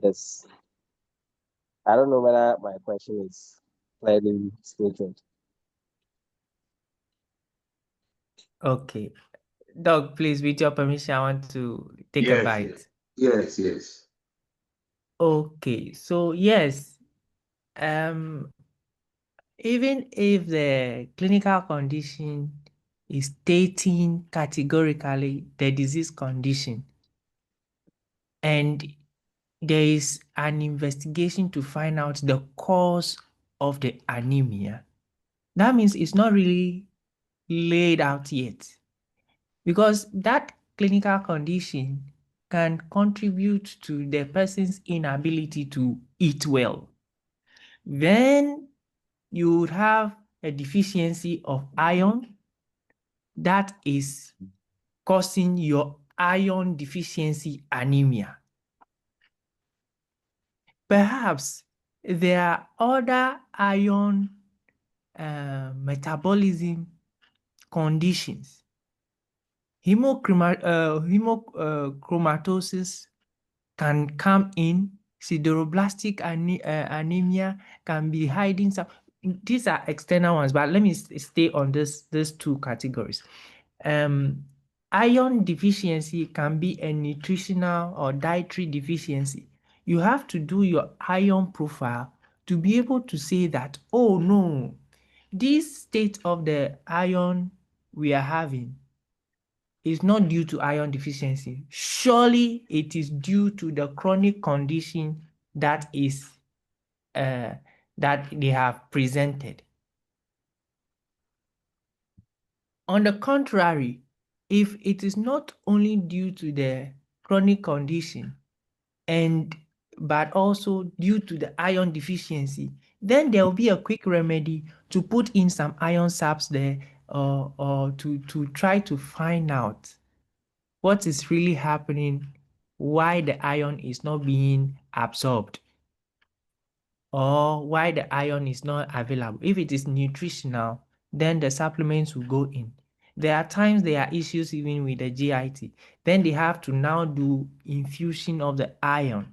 this. I don't know whether my question is clearly stated. Okay. Doc, please, with your permission, I want to take a Yes, bite. yes, yes. Okay, so yes, even if the clinical condition is stating categorically the disease condition, and there is an investigation to find out the cause of the anemia, that means it's not really laid out yet, because that clinical condition can contribute to the person's inability to eat well. Then you would have a deficiency of iron that is causing your iron deficiency anemia. Perhaps there are other iron metabolism conditions. Hemochromatosis can come in. Sideroblastic anemia can be hiding some. These are external ones, but let me stay on these two categories. Iron deficiency can be a nutritional or dietary deficiency. You have to do your iron profile to be able to say that, oh no, this state of the iron we are having is not due to iron deficiency. Surely it is due to the chronic condition that is that they have presented. On the contrary, if it is not only due to the chronic condition but also due to the iron deficiency, then there will be a quick remedy to put in some iron salts there or to try to find out what is really happening, why the iron is not being absorbed, or why the iron is not available. If it is nutritional, then the supplements will go in. There are times there are issues even with the GIT. Then they have to now do infusion of the iron.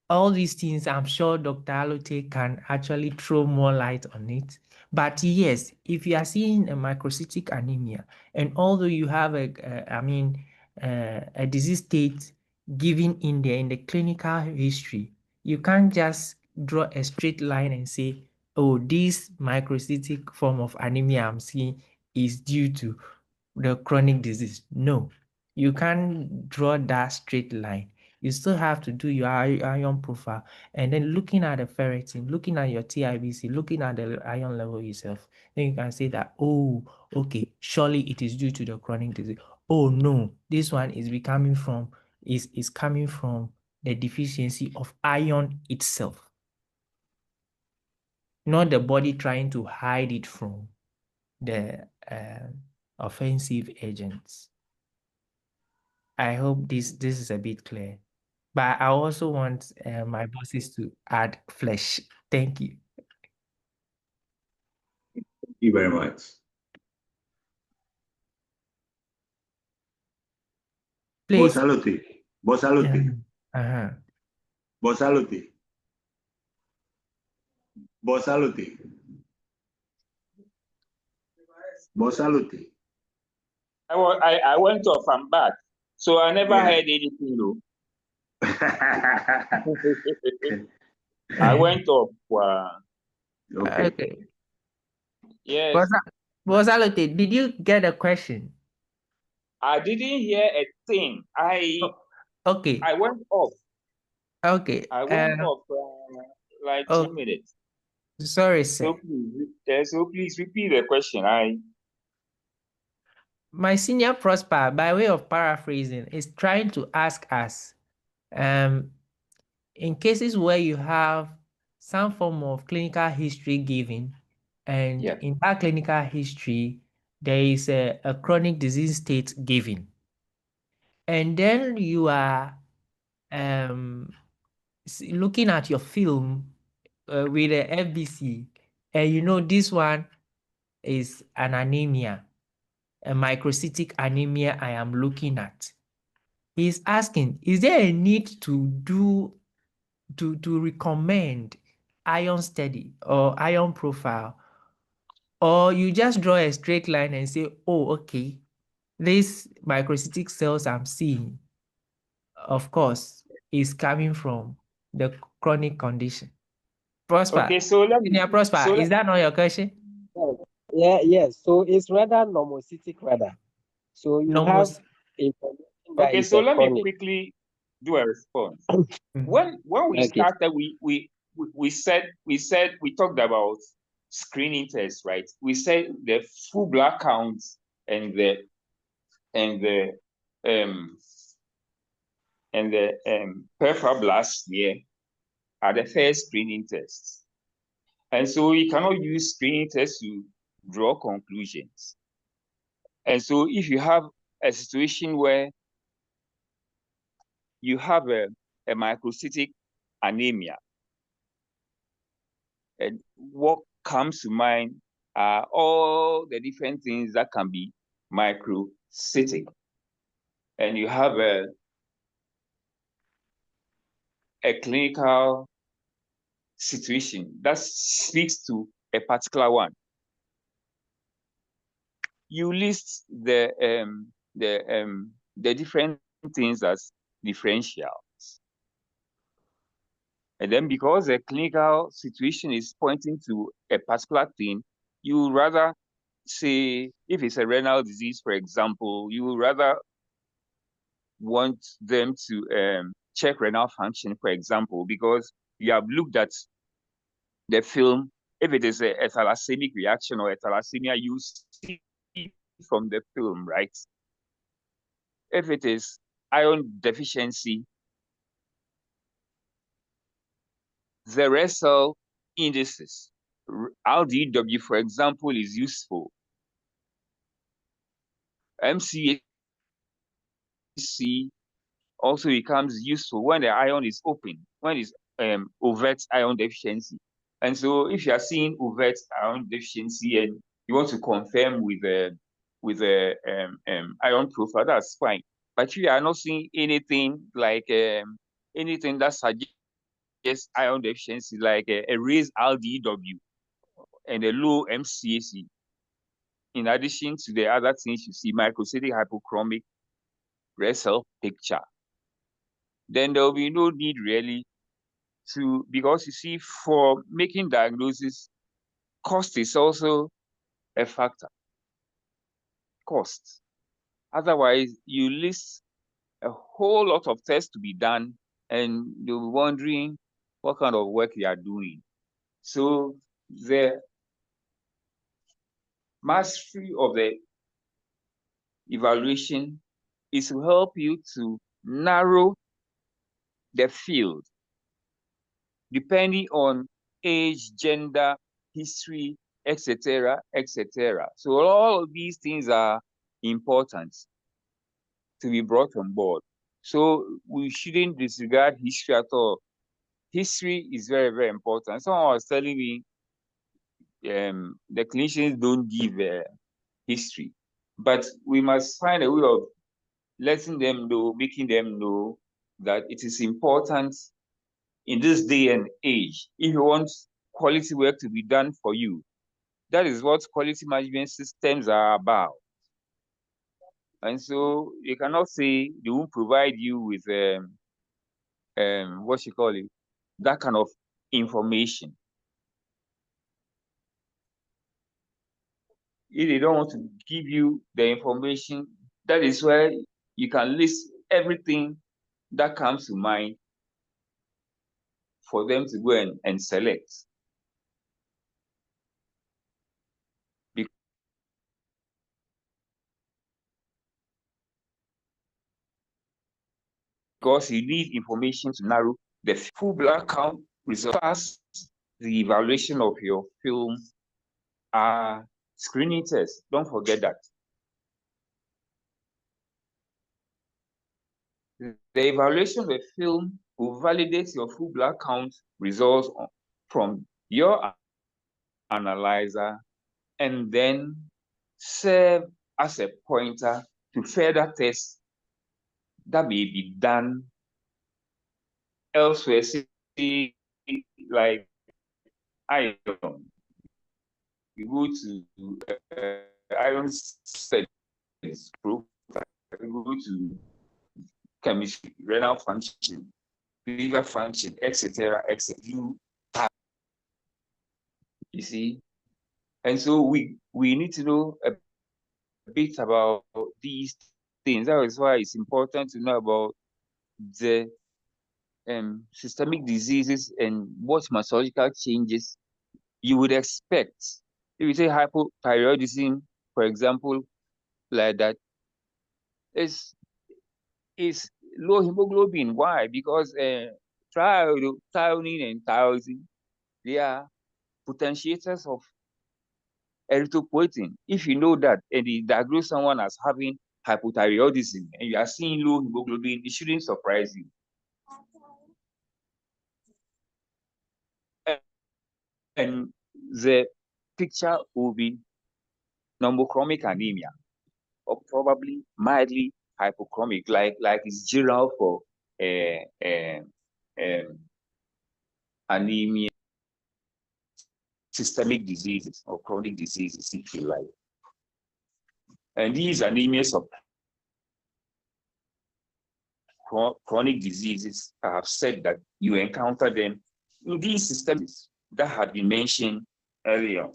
All these things, I'm sure Dr. Alote can actually throw more light on it. But yes, if you are seeing a microcytic anemia, and although you have a disease state given in there in the clinical history, you can't just draw a straight line and say, oh, this microcytic form of anemia I'm seeing is due to the chronic disease. No, you can't draw that straight line. You still have to do your iron profile, and then looking at the ferritin, looking at your TIBC, looking at the iron level yourself. Then you can say that, oh, okay, surely it is due to the chronic disease. Oh no, this one is coming from the deficiency of iron itself, not the body trying to hide it from the offensive agents. I hope this is a bit clear. But I also want my bosses to add flesh. Thank you. Thank you very much. Please. Bosaloti. Uh-huh. Bosaloti. I went off, I'm back. So I never heard anything, though. I went off. Okay. Okay. Yes, Bozalote, did you get a question? I didn't hear a thing. Oh, okay. I went off. Okay. I went off like 2 Oh, minutes. sorry, So sir. please repeat the question. My senior Prosper, by way of paraphrasing, is trying to ask us, in cases where you have some form of clinical history given, and Yeah. in that clinical history, there is a chronic disease state given, and then you are looking at your film with the FBC, and you know this one is an anemia, a microcytic anemia I am looking at. He's asking, is there a need to recommend iron study or iron profile, or you just draw a straight line and say, oh, okay, this microcytic cells I'm seeing, of course, is coming from the chronic condition. Prosper, Okay, so let me. Senior Prosper, is that not your question? Yes. So it's rather normocytic rather. So you have Normos. information that Okay, is so a let me chronic. quickly do a response. Mhm. When we Okay. started, we talked about screening tests, right? We said the full blood counts and the peripheral blood smear are the first screening tests. And so you cannot use screening tests to draw conclusions. And so if you have a situation where you have a microcytic anemia, and what comes to mind are all the different things that can be microcytic. And you have a clinical situation that speaks to a particular one. You list the different things as differentials. And then because the clinical situation is pointing to a particular thing, you rather say, if it's a renal disease, for example, you would rather want them to check renal function, for example, because you have looked at the film. If it is a thalassemic reaction or a thalassemia, you see from the film, right? If it is iron deficiency, the Russell indices, RDW, for example, is useful. MCAC also becomes useful when the iron is open, when it's overt iron deficiency. And so if you are seeing overt iron deficiency and you want to confirm with a iron profile, that's fine. But if you are not seeing anything like anything that suggests iron deficiency, like a raised RDW and a low MCAC, in addition to the other things you see, microcytic hypochromic red cell picture, then there will be no need really to, because you see, for making diagnosis, cost is also a factor. Cost. Otherwise, you list a whole lot of tests to be done, and you'll be wondering what kind of work you are doing. So the mastery of the evaluation is to help you to narrow the field depending on age, gender, history, etc., etc. So all of these things are important to be brought on board. So we shouldn't disregard history at all. History is very, very important. Someone was telling me the clinicians don't give history, but we must find a way of letting them know, making them know that it is important in this day and age. If you want quality work to be done for you, that is what quality management systems are about. And so you cannot say they won't provide you with what you call it, that kind of information. if they don't want to give you the information, that is where you can list everything that comes to mind for them to go and select. Because you need information to narrow the full blood count results. The evaluation of your film are screening tests. Don't forget that. The evaluation of a film will validate your full blood count results from your analyzer and then serve as a pointer to further tests that may be done elsewhere. See, like iron. You go to iron studies group, you go to chemistry, renal function, liver function, etc., etc. You see, and so we need to know a bit about these things. That is why it's important to know about the systemic diseases and what morphological changes you would expect. If you say hypothyroidism, for example, like that, is low hemoglobin. Why? Because threonine and tyrosine, they are potentiators of erythropoietin. If you know that and you diagnose someone as having hypothyroidism and you are seeing low hemoglobin, it shouldn't surprise you. And the picture will be normochromic anemia, or probably mildly hypochromic, like it's general for anemia, systemic diseases or chronic diseases, if you like. And these anemias of chronic diseases, I have said that you encounter them in these systems that had been mentioned earlier.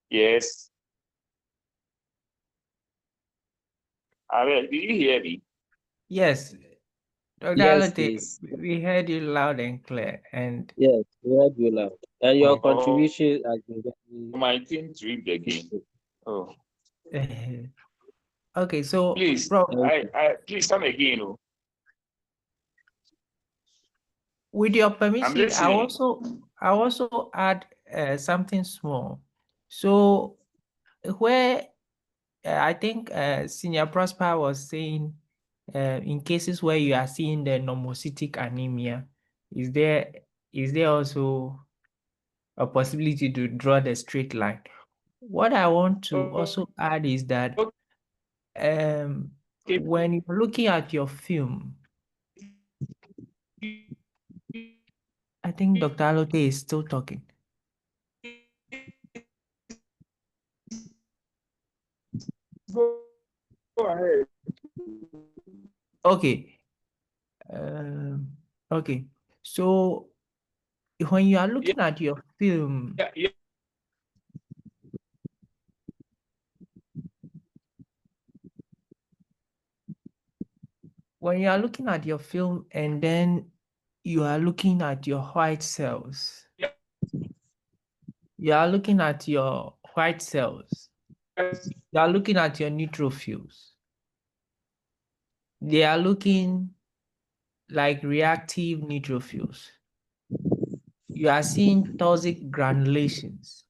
Yes. Did you hear me? Yes, Dr. Yes, Alote, please. we heard you loud and clear. And Yes, we heard you loud. And your Oh. contribution has been very... My team tripped again. Oh, okay, so please, Prof, please come again. Oh. with your permission, I listening. also add something small. So where I think Senior Prosper was saying, in cases where you are seeing the normocytic anemia, is there also a possibility to draw the straight line? What I want to also add is that when you're looking at your film, I think Dr. Alote is still talking. Go ahead. Okay. Okay. So when you are looking at your film, Yeah. when you are looking at your film and then you are looking at your white cells, you are looking at your white cells, you are looking at your neutrophils. They are looking like reactive neutrophils. You are seeing toxic granulations.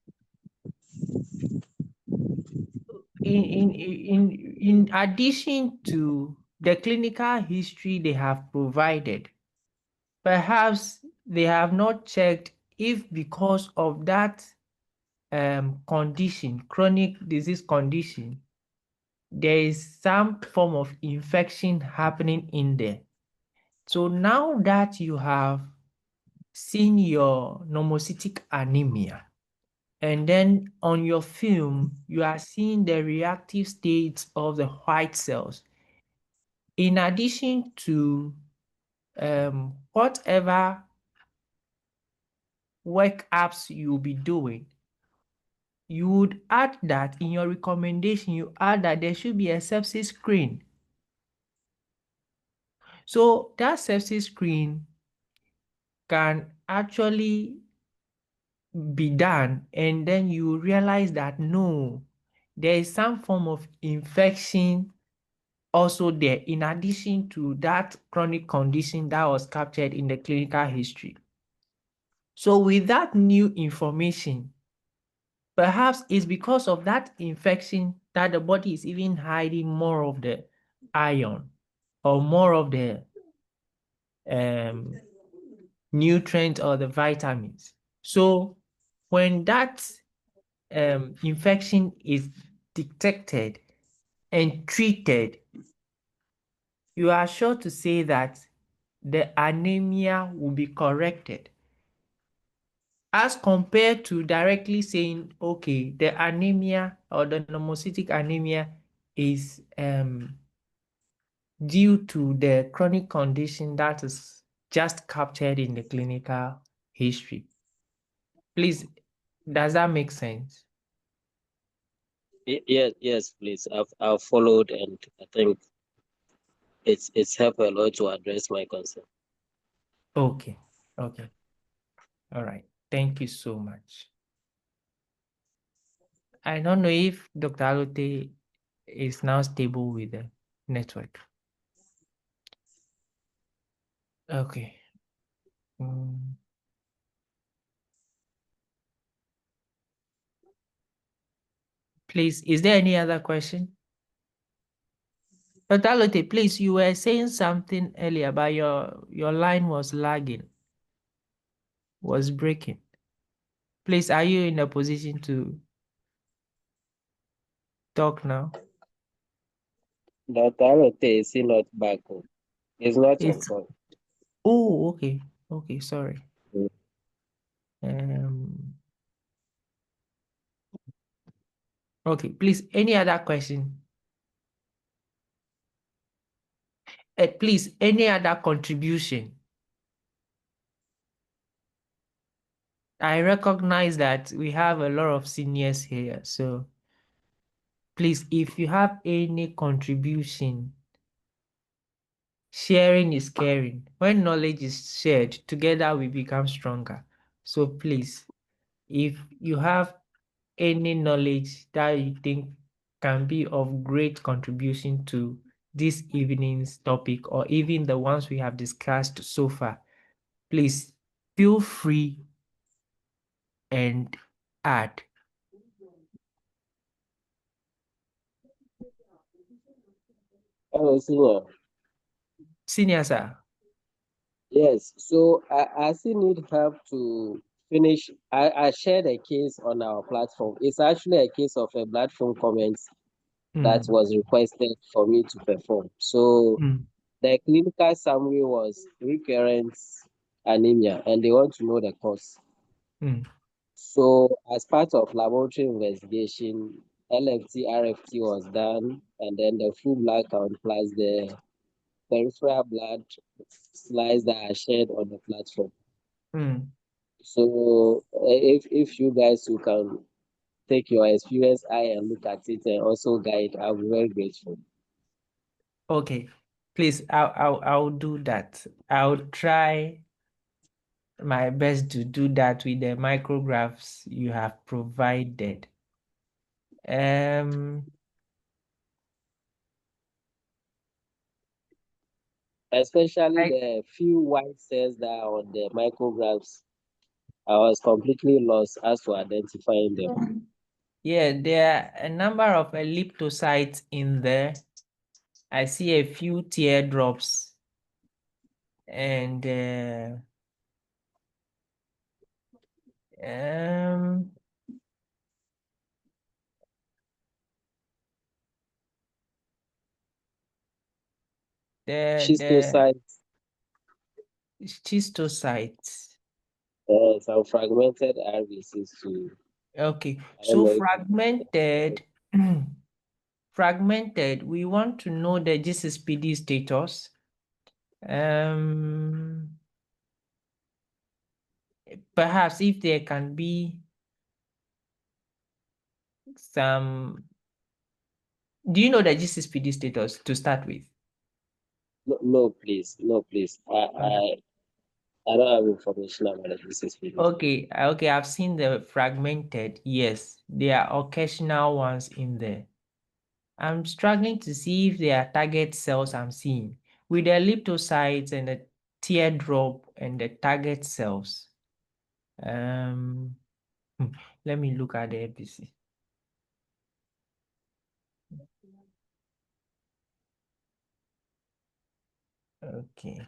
In addition to the clinical history they have provided, perhaps they have not checked if because of that condition, chronic disease condition, there is some form of infection happening in there. So now that you have seen your normocytic anemia, and then on your film, you are seeing the reactive states of the white cells. In addition to whatever workups you'll be doing, you would add that in your recommendation, you add that there should be a sepsis screen. So that sepsis screen can actually be done, and then you realize that no, there is some form of infection also there, in addition to that chronic condition that was captured in the clinical history. So with that new information, perhaps it's because of that infection that the body is even hiding more of the iron or more of the nutrients or the vitamins. So when that infection is detected and treated, you are sure to say that the anemia will be corrected, as compared to directly saying, okay, the anemia or the normocytic anemia is due to the chronic condition that is just captured in the clinical history. Please, does that make sense? Yes, please. I've followed, and I think it's helped a lot to address my concern. Okay. Okay. All right. Thank you so much. I don't know if Dr. Alote is now stable with the network. Okay. Please, is there any other question? Dr. Alote, please, you were saying something earlier, but your line was lagging, was breaking. Please, are you in a position to talk now? Dr. Alote is still not back home. He's not on It's call. Oh, okay. Okay, sorry. Mm. Okay, please, any other question? Please, any other contribution? I recognize that we have a lot of seniors here, so please, if you have any contribution, sharing is caring. When knowledge is shared, together we become stronger. So please, if you have any knowledge that you think can be of great contribution to this evening's topic, or even the ones we have discussed so far, please feel free and add. Hello, senior. Senior sir. Yes, so I still need help to finish. I shared a case on our platform. It's actually a case of a blood film comment that was requested for me to perform. So the clinical summary was recurrent anemia, and they want to know the cause. So as part of laboratory investigation, LFT, RFT was done, and then the full blood count plus the peripheral blood slides that are shared on the platform. So if you guys who can take your experience eye and look at it and also guide, I'll be very grateful. Okay, please, I'll do that. I'll try my best to do that with the micrographs you have provided. Especially the few white cells that are on the micrographs, I was completely lost as to identifying them. Yeah, there are a number of elliptocytes in there. I see a few teardrops, and Schistocytes. Schistocytes. Some fragmented RBCs too. Okay, so fragmented, fragmented, we want to know the GCSPD status. perhaps if there can be some, do you know the GCPD status to start with? No, please. I don't have information about the GCPD. Okay, I've seen the fragmented. Yes, there are occasional ones in there. I'm struggling to see if there are target cells I'm seeing with the elliptocytes and the teardrop and the target cells. Let me look at the APC. Okay.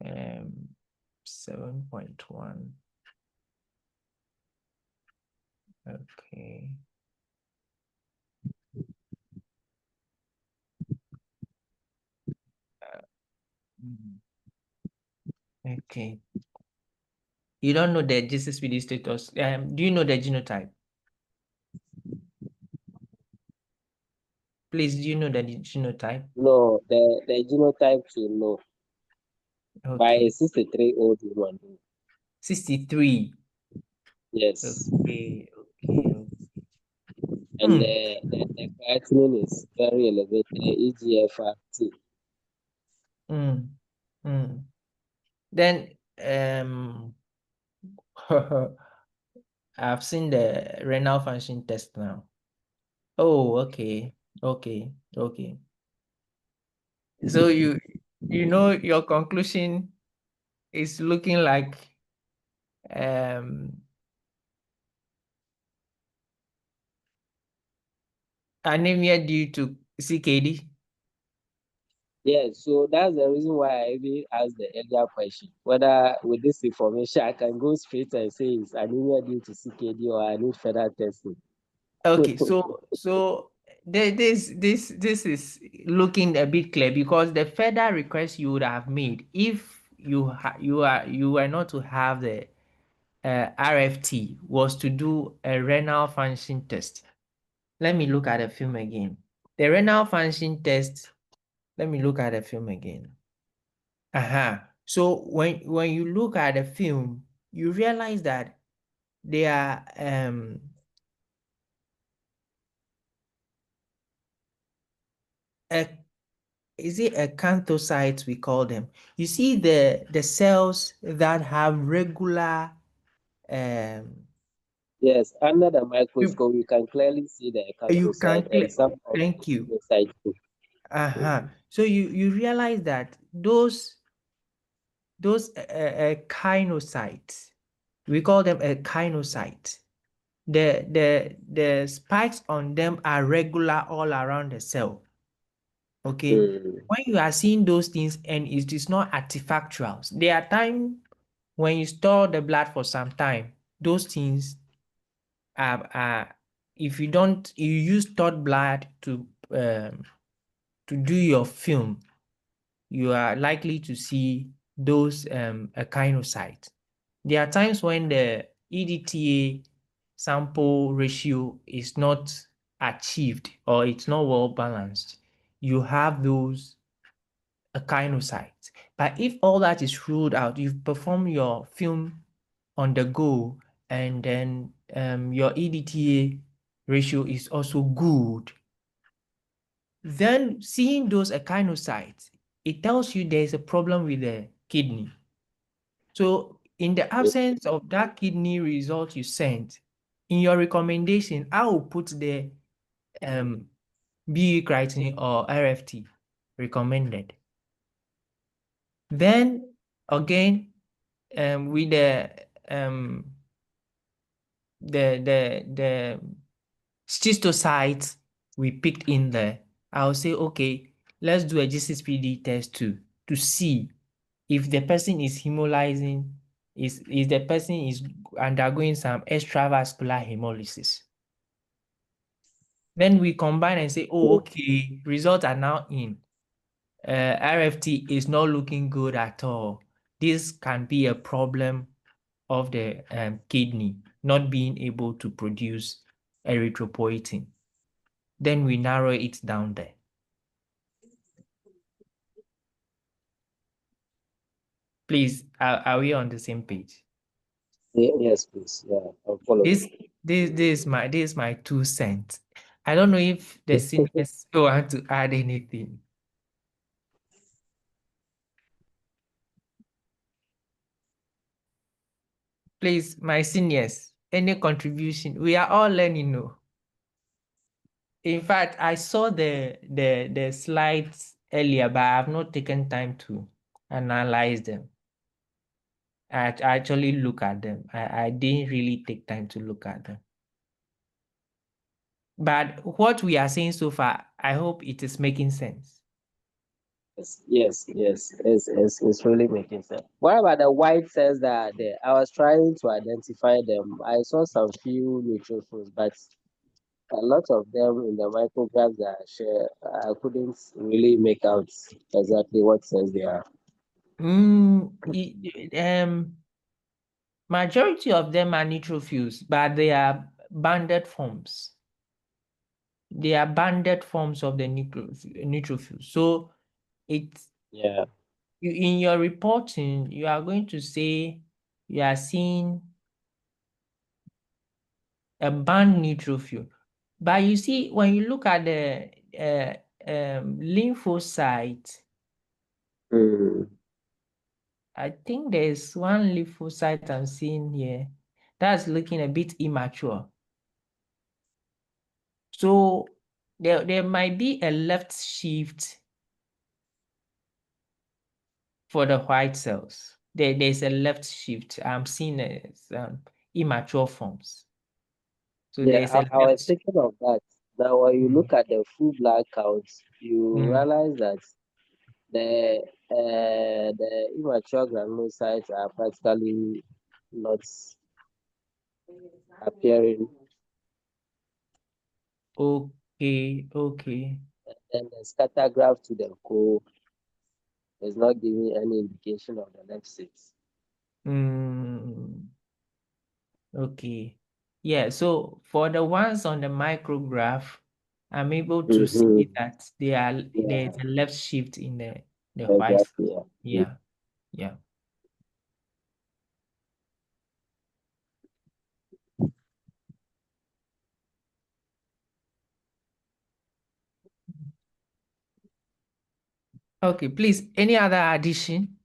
7.1. Okay. Okay. You don't know the GCPD status. Do you know the genotype? Please, do you know the genotype? No, the genotype to know by Okay. a 63-old woman. 63. Yes. Okay. Okay. And the creatinine is very elevated, EGFR too. Then I've seen the renal function test now. Oh, okay. So you know your conclusion is looking like anemia due to CKD. Yeah, so that's the reason why I even asked the earlier question, whether with this information I can go straight and say it's anemia due to CKD or I need further testing. Okay, so this is looking a bit clear because the further request you would have made if you were not to have the RFT was to do a renal function test. Let me look at the film again. The renal function test. Let me look at the film again. So when you look at the film, you realize that there are is it acanthocytes we call them? You see the cells that have regular Yes, under the microscope you can clearly see the you can acanthocyte and some of thank the you. lymphocyte too. So you realize that those echinocytes, we call them echinocytes. The spikes on them are regular all around the cell. Okay. When you are seeing those things and it is not artifactual, there are times when you store the blood for some time, those things are if you use stored blood to do your film, you are likely to see those echinocytes. There are times when the EDTA sample ratio is not achieved or it's not well balanced. You have those echinocytes. But if all that is ruled out, you've performed your film on the go, and then your EDTA ratio is also good, then seeing those echinocytes, it tells you there's a problem with the kidney. So in the absence of that kidney result you sent, in your recommendation, I will put the BE creatinine or RFT recommended. Then again, with the schistocytes we picked in there, I'll say, okay, let's do a GCPD test too to see if the person is hemolyzing, is the person is undergoing some extravascular hemolysis. Then we combine and say, oh, okay, results are now in. RFT is not looking good at all. This can be a problem of the kidney not being able to produce erythropoietin. Then we narrow it down there. Please, are we on the same page? Yes, please. Yeah, I'll follow. This is my 2 cents. I don't know if the seniors want to add anything. Please, my seniors, any contribution? We are all learning, no. In fact, I saw the slides earlier, but I have not taken time to analyze them. I actually look at them. I didn't really take time to look at them. But what we are saying so far, I hope it is making sense. Yes, it's really making sense. What about the white cells that are there? I was trying to identify them. I saw some few neutrophils, but a lot of them in the micrographs that I share, I couldn't really make out exactly what cells they are. Majority of them are neutrophils, but they are banded forms. They are banded forms of the neutrophils. So it's Yeah. in your reporting, you are going to say you are seeing a band neutrophil. But you see, when you look at the lymphocyte, I think there's one lymphocyte I'm seeing here that's looking a bit immature. So there might be a left shift for the white cells. There's a left shift. I'm seeing immature forms. So Yeah, there's a I was left. thinking of that. Now, when you look at the full blood counts, you realize that the immature granulocytes are practically not appearing, Okay. and the scatter graph to the core is not giving any indication of the left six. Okay. Yeah, so for the ones on the micrograph, I'm able to see that there's a left shift in the white. Exactly. Yeah. Okay, please, any other addition?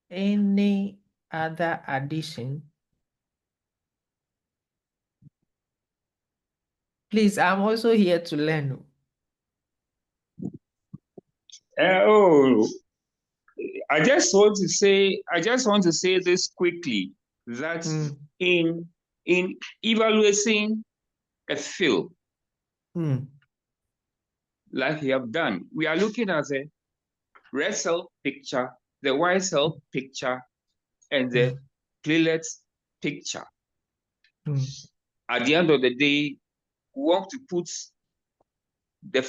Any other addition? Please, I'm also here to learn. I just want to say this quickly, that in evaluating a field, like we have done, we are looking at a red cell picture, the white cell picture, and the platelet picture. At the end of the day, we want to put the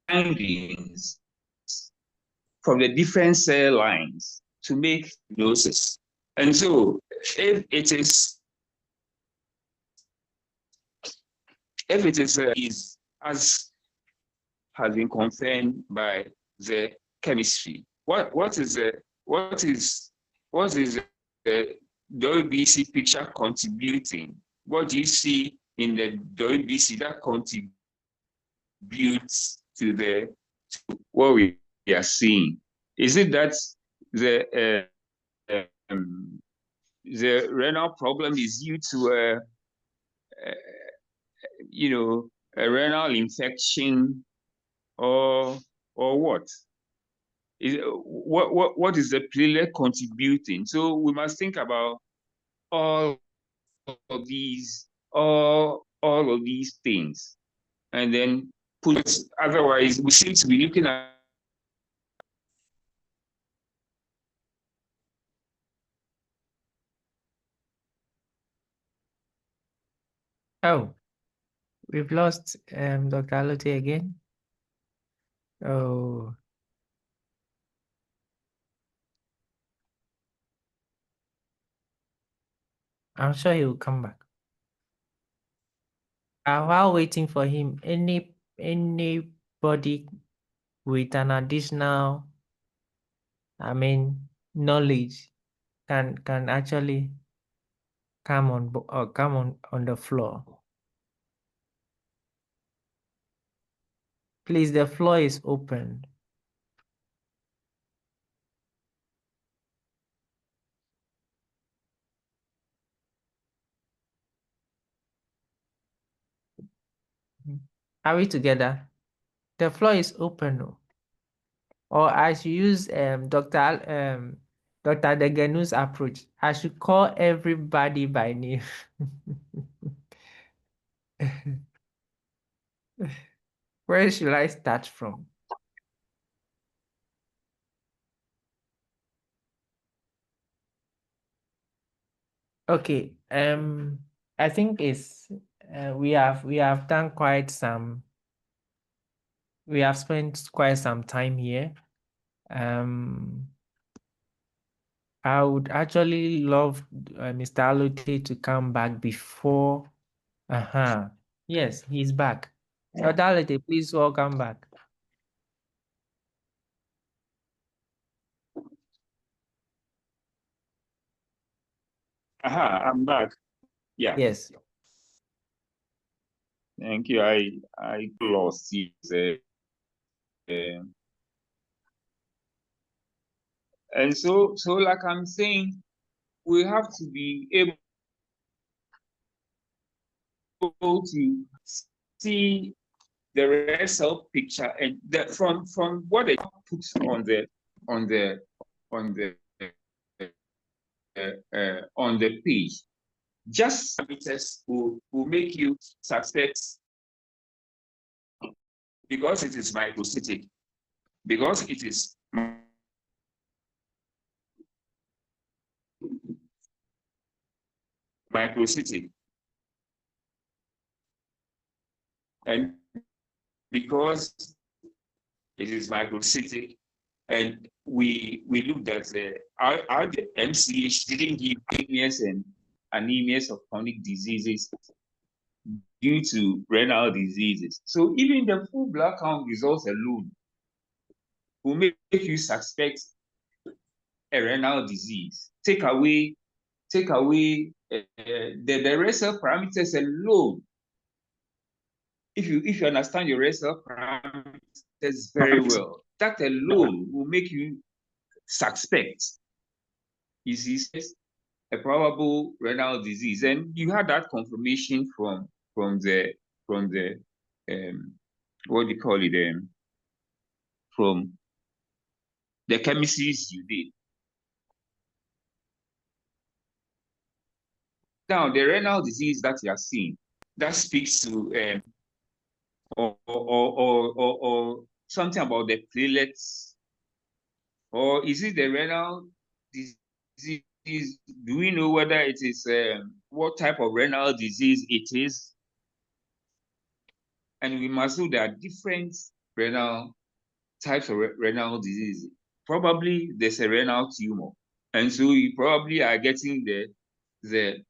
findings from the different cell lines to make diagnosis. And so if it is as has been confirmed by the chemistry, what is the WBC picture contributing? What do you see in the WBC that contributes to what we are seeing? Is it that the renal problem is due to a renal infection, or what? What is the platelet contributing? So we must think about all of these things, and then put. Otherwise, we seem to be looking at. Oh, we've lost Dr. Alote again. Oh. I'm sure he will come back. While waiting for him, anybody anybody with an additional, knowledge can actually come on the floor. Please, the floor is open. Are we together? The floor is open. Or I should use Dr. Deganu's approach. I should call everybody by name. Where should I start from? Okay. I think it's we have done quite some. We have spent quite some time here. I would actually love Mr. Alute to come back before. Yes, he's back. Dr. Alute, please welcome back. I'm back. Yeah. Yes. Thank you. I lost it. And so like I'm saying, we have to be able to see the result picture, and that from what they put on the page, just parameters will make you suspect, because it is microcytic, because it is microcytic, and because it is microcytic, and we looked at the MCH didn't give anemias and anemias of chronic diseases due to renal diseases. So even the full blood count results alone will make you suspect a renal disease. Take away the RESL parameters alone. If you understand your RESL parameters very well, that alone will make you suspect a probable renal disease. And you had that confirmation from the what do you call it, from the chemistries you did. Now, the renal disease that you are seeing, that speaks to or something about the platelets, or is it the renal disease? Do we know whether it is what type of renal disease it is? And we must know there are different renal types of renal disease. Probably there's a renal tumor, and so you probably are getting the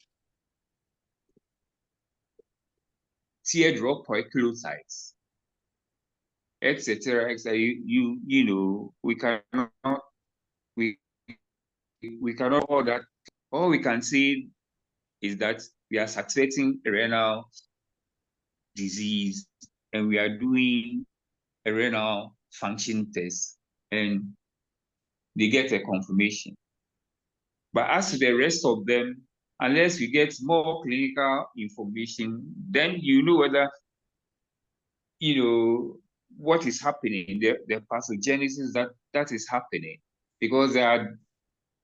teardrop poikilocytes, etc. You know, we cannot all that. All we can say is that we are suspecting a renal disease, and we are doing a renal function test, and they get a confirmation. But as to the rest of them, unless we get more clinical information, then you know whether, you know, what is happening, the pathogenesis that is happening, because there are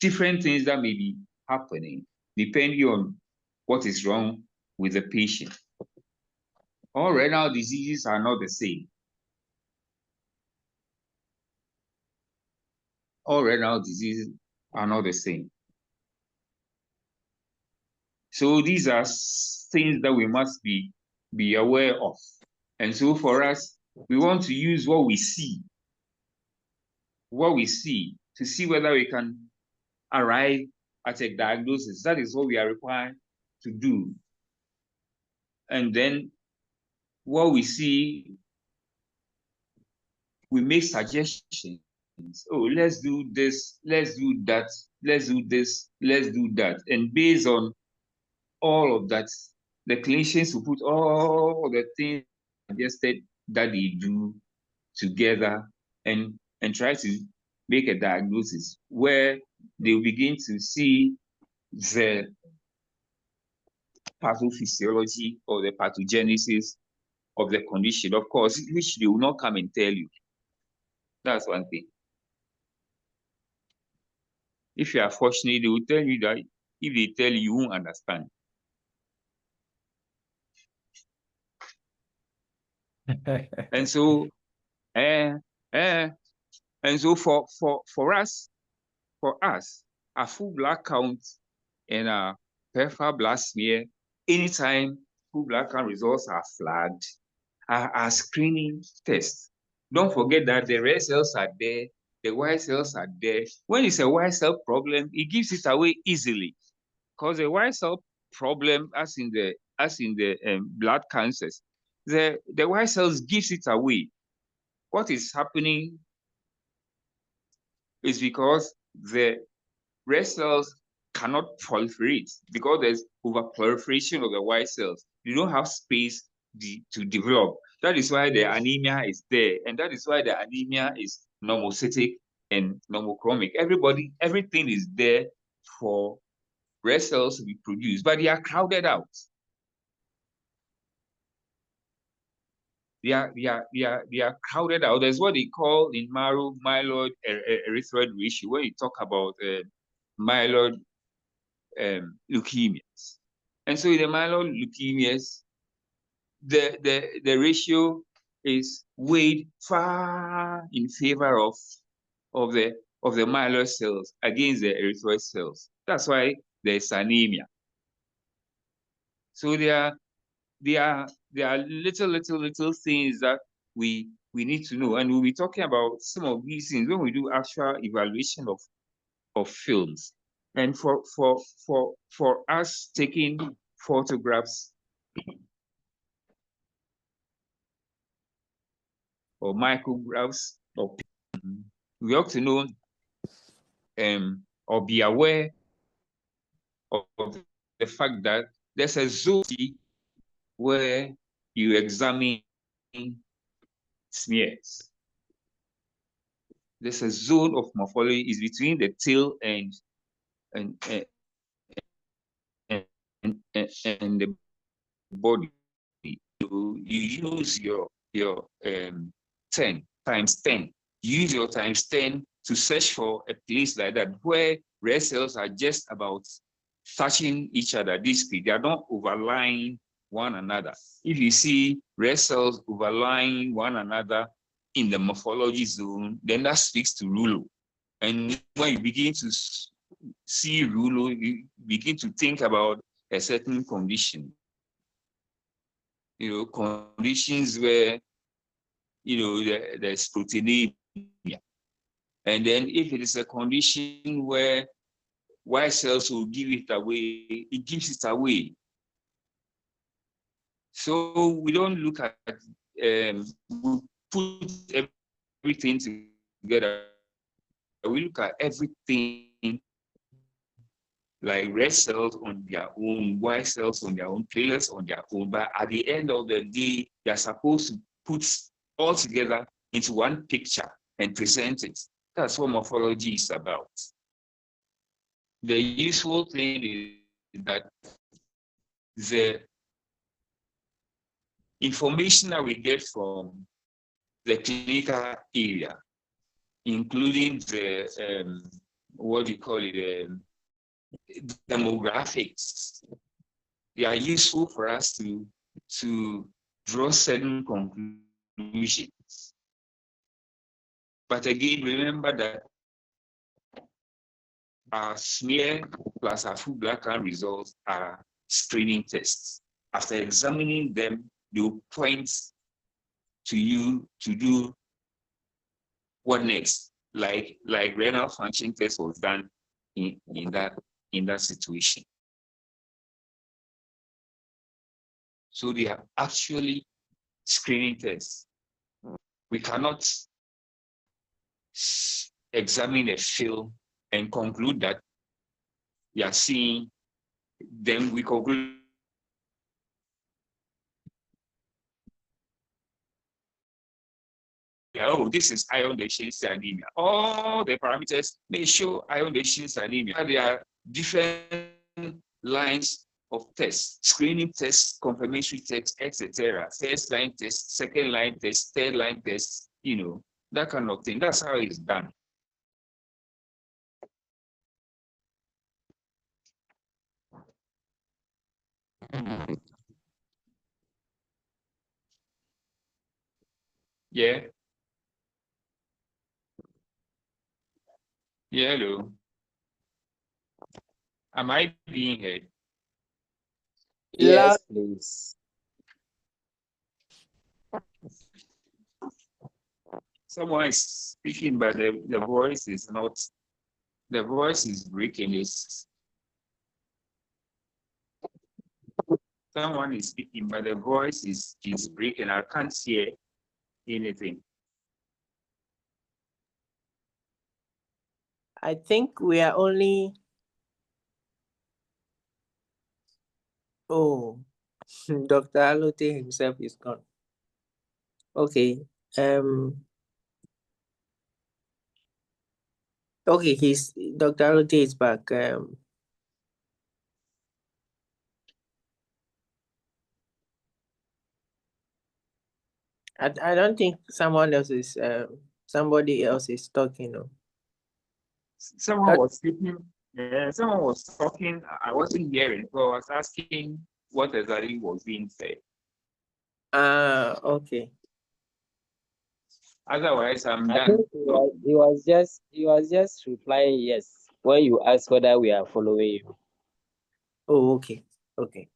different things that may be happening depending on what is wrong with the patient. All renal diseases are not the same. All renal diseases are not the same. So these are things that we must be aware of. And so for us, we want to use what we see to see whether we can arrive at a diagnosis. That is what we are required to do. And then what we see we make suggestions. Oh, let's do this, let's do that, let's do this, let's do that. And based on all of that, the clinicians will put all the things suggested that they do together and try to make a diagnosis where they will begin to see the pathophysiology or the pathogenesis of the condition, of course, which they will not come and tell you. That's one thing. If you are fortunate, they will tell you that. If they tell you, you won't understand. And so, and so for us, a full blood count and a peripheral blood smear, anytime full blood count results are flagged, are screening tests. Don't forget that the red cells are there, the white cells are there. When it's a white cell problem, it gives it away easily, because the white cell problem, as in the blood cancers, the white cells gives it away. What is happening is because the red cells cannot proliferate because there's overproliferation of the white cells. You don't have space to develop. That is why the anemia is there, and that is why the anemia is normocytic and normochromic. Everything is there for red cells to be produced, but they are crowded out. They are crowded out. There's what they call in marrow myeloid erythroid ratio when you talk about myeloid leukemias. And so in the myeloid leukemias, the ratio is weighed far in favor of the myeloid cells against the erythroid cells. That's why there's anemia. So there are little things that we need to know, and we'll be talking about some of these things when we do actual evaluation of films. And for us taking photographs or micrographs, we ought to know or be aware of the fact that there's a zone where you examine smears. There's a zone of morphology is between the tail and the body. You use your 10 times 10. Use your times 10 to search for a place like that where red cells are just about touching each other discretely. They are not overlying one another. If you see red cells overlying one another in the morphology zone, then that speaks to rouleau. And when you begin to see rouleau, you begin to think about a certain condition. Conditions where, there's proteinuria. And then if it is a condition where white cells will give it away, it gives it away. So we don't look at, we put everything together. We look at everything like red cells on their own, white cells on their own, platelets on their own. But at the end of the day, they're supposed to put all together into one picture and present it. That's what morphology is about. The useful thing is that the information that we get from the clinical area, including the, what do you call it, demographics, they are useful for us to draw certain conclusions. But again, remember that our smear plus our full blood count results are screening tests. After examining them, they will point to you to do what next, like renal function test was done in that situation. So they are actually screening tests. We cannot examine a film and conclude that we are seeing, then we conclude oh, this is iron deficiency anemia. All the parameters may show iron deficiency anemia. There are different lines of tests, screening tests, confirmatory tests, etc. First line tests, second line tests, third line tests, that kind of thing. That's how it's done. Yeah. Yeah, hello. Am I being heard? Yes, please. Someone is speaking, but the voice is not, the voice is breaking. Someone is speaking, but the voice is breaking. I can't hear anything. I think we are only. Oh, Dr. Alote himself is gone. Okay. Okay, Dr. Alote is back. I don't think somebody else is talking. No. Someone was speaking. Someone was talking. I wasn't hearing, so I was asking what exactly was being said. Okay. Otherwise, I'm I done. think he was just replying yes when you asked whether we are following you. Oh, okay. Okay.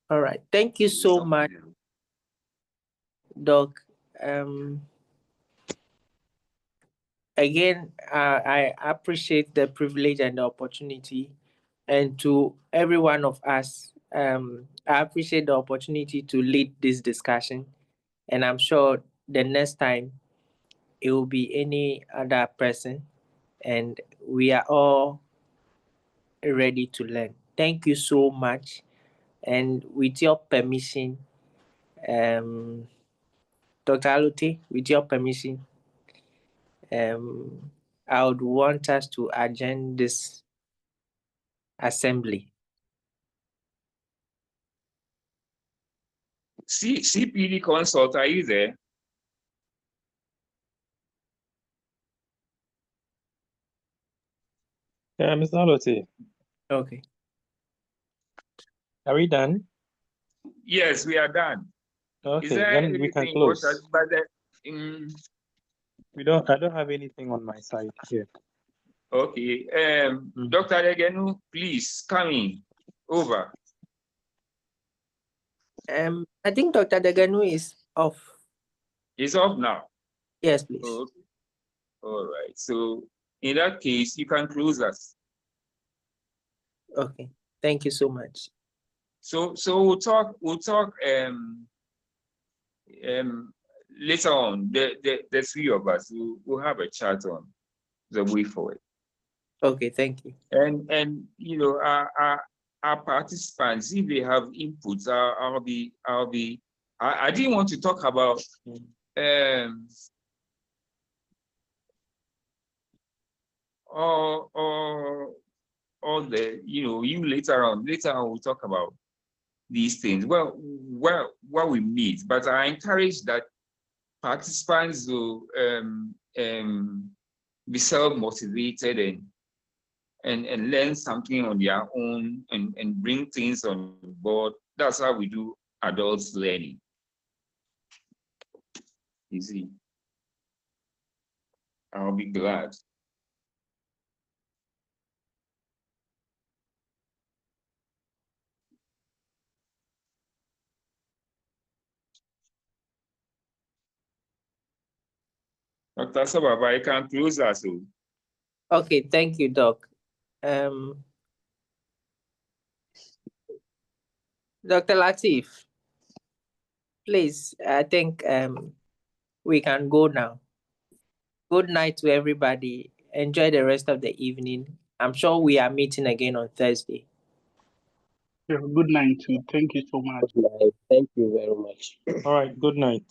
All right. Thank you so much, Doc. Again, I appreciate the privilege and the opportunity, and to every one of us, I appreciate the opportunity to lead this discussion, and I'm sure the next time it will be any other person, and we are all ready to learn. Thank you so much, and with your permission, Dr. Alote, with your permission, I would want us to adjourn this assembly. CPD consult, are you there? Yeah, Mr. Alote, Okay. are we done? Yes, we are done. Okay, Is there then we can anything else? close. I don't have anything on my side here. Okay. Dr. Adegenu, please come in. Over. I think Dr. Adegenu is off. It's off now. Yes, please. Okay. All right. So in that case, you can close us. Okay. Thank you so much. So we'll talk later on. The three of us we'll have a chat on the way forward. Okay, thank you. And our participants, if they have inputs, I didn't want to talk about all the you later on we'll talk about these things. Well, what we meet, but I encourage that participants will be self-motivated and learn something on their own and bring things on board. That's how we do adults learning. You see, I'll be glad. Dr. Sababa, I can close us. Okay, thank you, Doc. Dr. Latif. Please, I think we can go now. Good night to everybody. Enjoy the rest of the evening. I'm sure we are meeting again on Thursday. Yeah, good night too. Thank you so much. Good night. Thank you very much. All right. Good night.